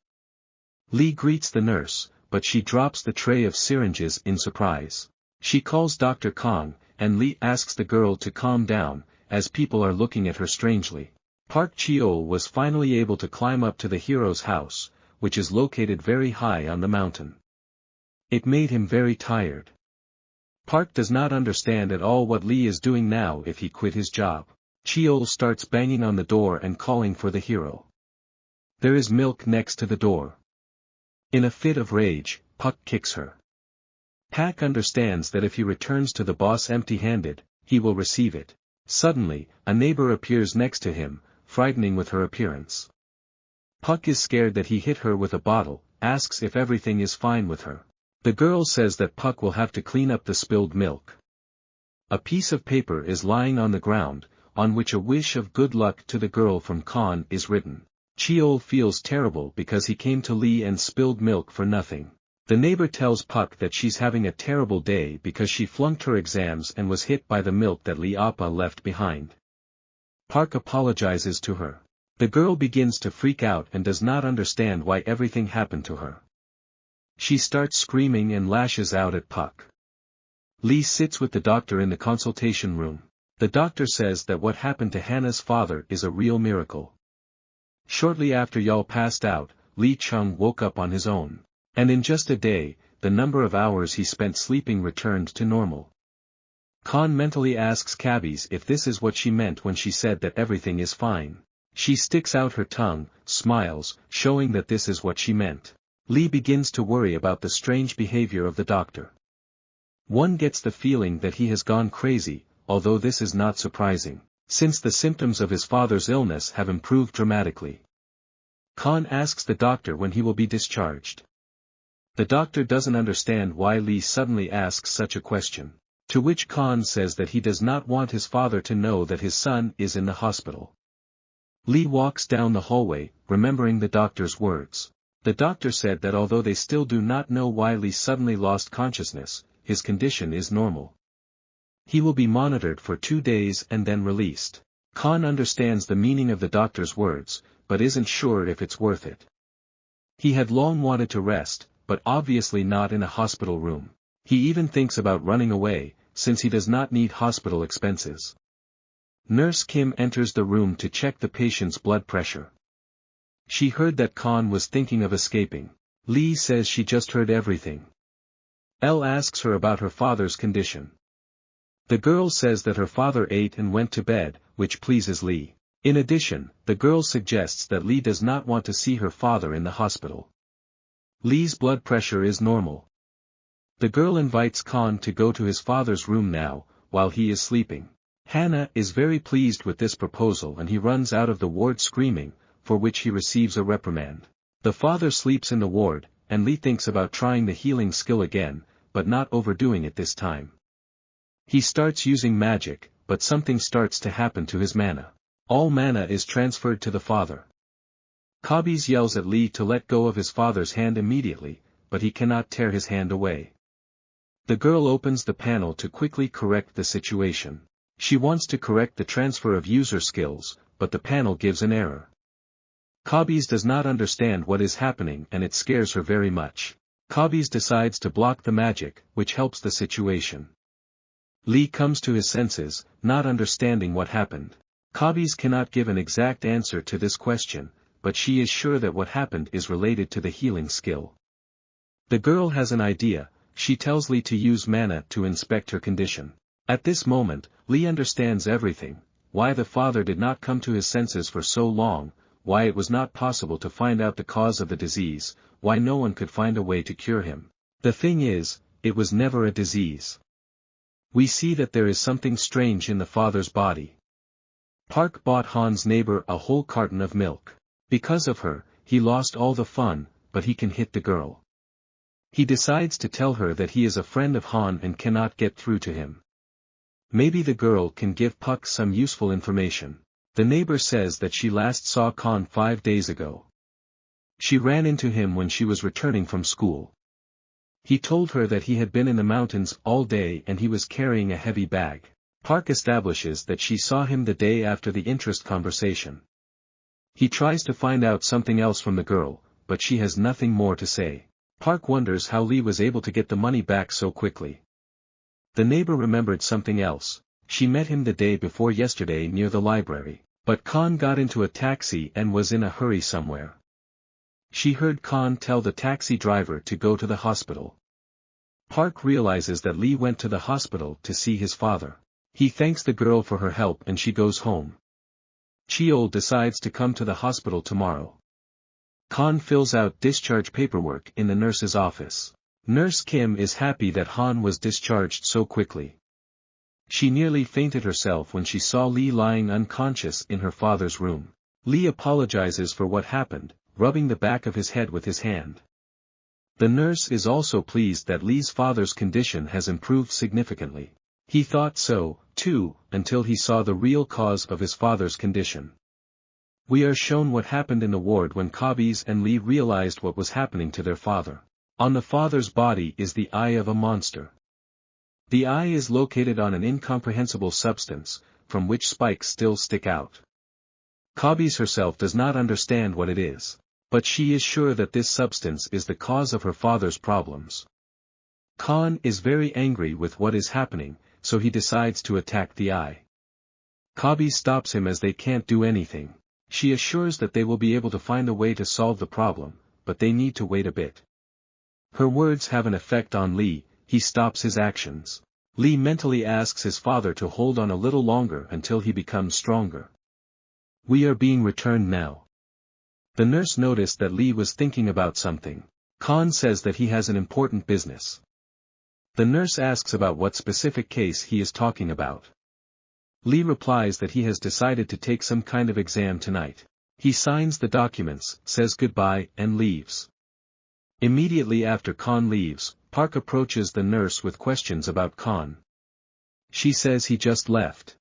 Lee greets the nurse, but she drops the tray of syringes in surprise. She calls Dr. Kong, and Lee asks the girl to calm down, as people are looking at her strangely. Park Cheol was finally able to climb up to the hero's house, which is located very high on the mountain. It made him very tired. Park does not understand at all what Lee is doing now if he quit his job. Cheol starts banging on the door and calling for the hero. There is milk next to the door. In a fit of rage, Puck kicks her. Pak understands that if he returns to the boss empty-handed, he will receive it. Suddenly, a neighbor appears next to him, frightening with her appearance. Puck is scared that he hit her with a bottle, asks if everything is fine with her. The girl says that Puck will have to clean up the spilled milk. A piece of paper is lying on the ground, on which a wish of good luck to the girl from Khan is written. Cheol feels terrible because he came to Lee and spilled milk for nothing. The neighbor tells Puck that she's having a terrible day because she flunked her exams and was hit by the milk that Lee Appa left behind. Park apologizes to her. The girl begins to freak out and does not understand why everything happened to her. She starts screaming and lashes out at Puck. Lee sits with the doctor in the consultation room. The doctor says that what happened to Hannah's father is a real miracle. Shortly after Yeol passed out, Lee Chung woke up on his own. And in just a day, the number of hours he spent sleeping returned to normal. Khan mentally asks Kabi's if this is what she meant when she said that everything is fine. She sticks out her tongue, smiles, showing that this is what she meant. Lee begins to worry about the strange behavior of the doctor. One gets the feeling that he has gone crazy, although this is not surprising, since the symptoms of his father's illness have improved dramatically. Khan asks the doctor when he will be discharged. The doctor doesn't understand why Lee suddenly asks such a question, to which Khan says that he does not want his father to know that his son is in the hospital. Lee walks down the hallway, remembering the doctor's words. The doctor said that although they still do not know why Lee suddenly lost consciousness, his condition is normal. He will be monitored for 2 days and then released. Khan understands the meaning of the doctor's words, but isn't sure if it's worth it. He had long wanted to rest, but obviously not in a hospital room. He even thinks about running away, since he does not need hospital expenses. Nurse Kim enters the room to check the patient's blood pressure. She heard that Khan was thinking of escaping. Lee says she just heard everything. Elle asks her about her father's condition. The girl says that her father ate and went to bed, which pleases Lee. In addition, the girl suggests that Lee does not want to see her father in the hospital. Lee's blood pressure is normal. The girl invites Khan to go to his father's room now, while he is sleeping. Hannah is very pleased with this proposal and he runs out of the ward screaming, for which he receives a reprimand. The father sleeps in the ward, and Lee thinks about trying the healing skill again, but not overdoing it this time. He starts using magic, but something starts to happen to his mana. All mana is transferred to the father. Kabi's yells at Lee to let go of his father's hand immediately, but he cannot tear his hand away. The girl opens the panel to quickly correct the situation. She wants to correct the transfer of user skills, but the panel gives an error. Kabi's does not understand what is happening and it scares her very much. Kabi's decides to block the magic, which helps the situation. Lee comes to his senses, not understanding what happened. Kabi's cannot give an exact answer to this question, but she is sure that what happened is related to the healing skill. The girl has an idea. She tells Lee to use mana to inspect her condition. At this moment, Lee understands everything, why the father did not come to his senses for so long, why it was not possible to find out the cause of the disease, why no one could find a way to cure him. The thing is, it was never a disease. We see that there is something strange in the father's body. Park bought Han's neighbor a whole carton of milk. Because of her, he lost all the fun, but he can hit the girl. He decides to tell her that he is a friend of Han and cannot get through to him. Maybe the girl can give Puck some useful information. The neighbor says that she last saw Khan 5 days ago. She ran into him when she was returning from school. He told her that he had been in the mountains all day and he was carrying a heavy bag. Park establishes that she saw him the day after the interest conversation. He tries to find out something else from the girl, but she has nothing more to say. Park wonders how Lee was able to get the money back so quickly. The neighbor remembered something else. She met him the day before yesterday near the library, but Khan got into a taxi and was in a hurry somewhere. She heard Khan tell the taxi driver to go to the hospital. Park realizes that Lee went to the hospital to see his father. He thanks the girl for her help and she goes home. Cheol decides to come to the hospital tomorrow. Khan fills out discharge paperwork in the nurse's office. Nurse Kim is happy that Han was discharged so quickly. She nearly fainted herself when she saw Lee lying unconscious in her father's room. Lee apologizes for what happened, rubbing the back of his head with his hand. The nurse is also pleased that Lee's father's condition has improved significantly. He thought so, too, until he saw the real cause of his father's condition. We are shown what happened in the ward when Kabi's and Lee realized what was happening to their father. On the father's body is the eye of a monster. The eye is located on an incomprehensible substance, from which spikes still stick out. Kabi's herself does not understand what it is, but she is sure that this substance is the cause of her father's problems. Khan is very angry with what is happening, so he decides to attack the eye. Kabi stops him as they can't do anything. She assures that they will be able to find a way to solve the problem, but they need to wait a bit. Her words have an effect on Lee. He stops his actions. Lee mentally asks his father to hold on a little longer until he becomes stronger. We are being returned now. The nurse noticed that Lee was thinking about something. Khan says that he has an important business. The nurse asks about what specific case he is talking about. Lee replies that he has decided to take some kind of exam tonight. He signs the documents, says goodbye, and leaves. Immediately after Khan leaves, Park approaches the nurse with questions about Khan. She says he just left.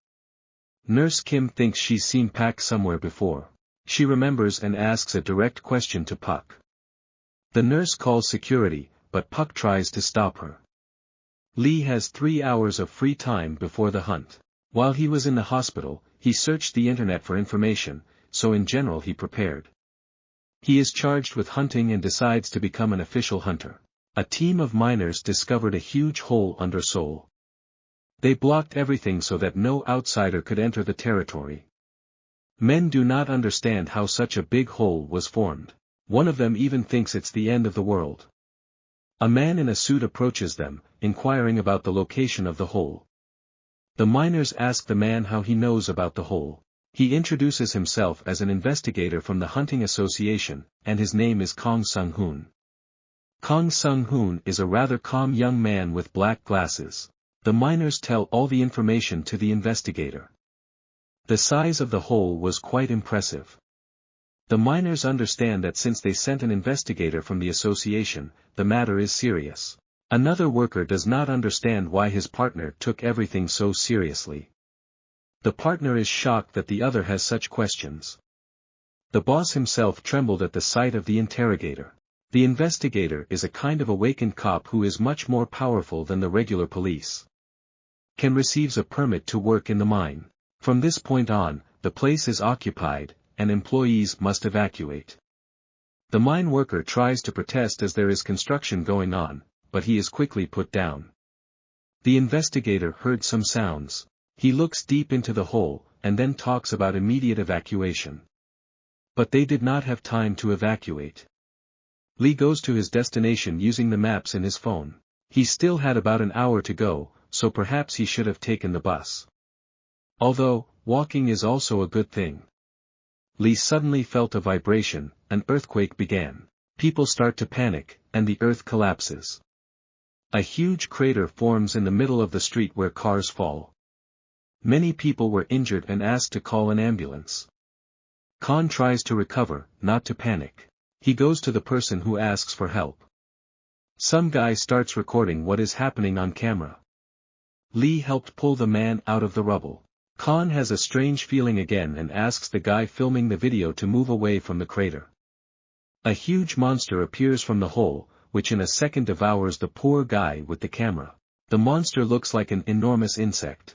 Nurse Kim thinks she's seen Pak somewhere before. She remembers and asks a direct question to Puck. The nurse calls security, but Puck tries to stop her. Lee has 3 hours of free time before the hunt. While he was in the hospital, he searched the internet for information, so in general he prepared. He is charged with hunting and decides to become an official hunter. A team of miners discovered a huge hole under Seoul. They blocked everything so that no outsider could enter the territory. Men do not understand how such a big hole was formed. One of them even thinks it's the end of the world. A man in a suit approaches them, inquiring about the location of the hole. The miners ask the man how he knows about the hole. He introduces himself as an investigator from the hunting association, and his name is Kong Sung-hoon. Kong Sung-hoon is a rather calm young man with black glasses. The miners tell all the information to the investigator. The size of the hole was quite impressive. The miners understand that since they sent an investigator from the association, the matter is serious. Another worker does not understand why his partner took everything so seriously. The partner is shocked that the other has such questions. The boss himself trembled at the sight of the interrogator. The investigator is a kind of awakened cop who is much more powerful than the regular police. Ken receives a permit to work in the mine. From this point on, the place is occupied, and employees must evacuate. The mine worker tries to protest as there is construction going on, but he is quickly put down. The investigator heard some sounds. He looks deep into the hole, and then talks about immediate evacuation. But they did not have time to evacuate. Lee goes to his destination using the maps in his phone. He still had about an hour to go, so perhaps he should have taken the bus. Although, walking is also a good thing. Lee suddenly felt a vibration, an earthquake began. People start to panic, and the earth collapses. A huge crater forms in the middle of the street where cars fall. Many people were injured and asked to call an ambulance. Khan tries to recover, not to panic. He goes to the person who asks for help. Some guy starts recording what is happening on camera. Lee helped pull the man out of the rubble. Khan has a strange feeling again and asks the guy filming the video to move away from the crater. A huge monster appears from the hole, which in a second devours the poor guy with the camera. The monster looks like an enormous insect.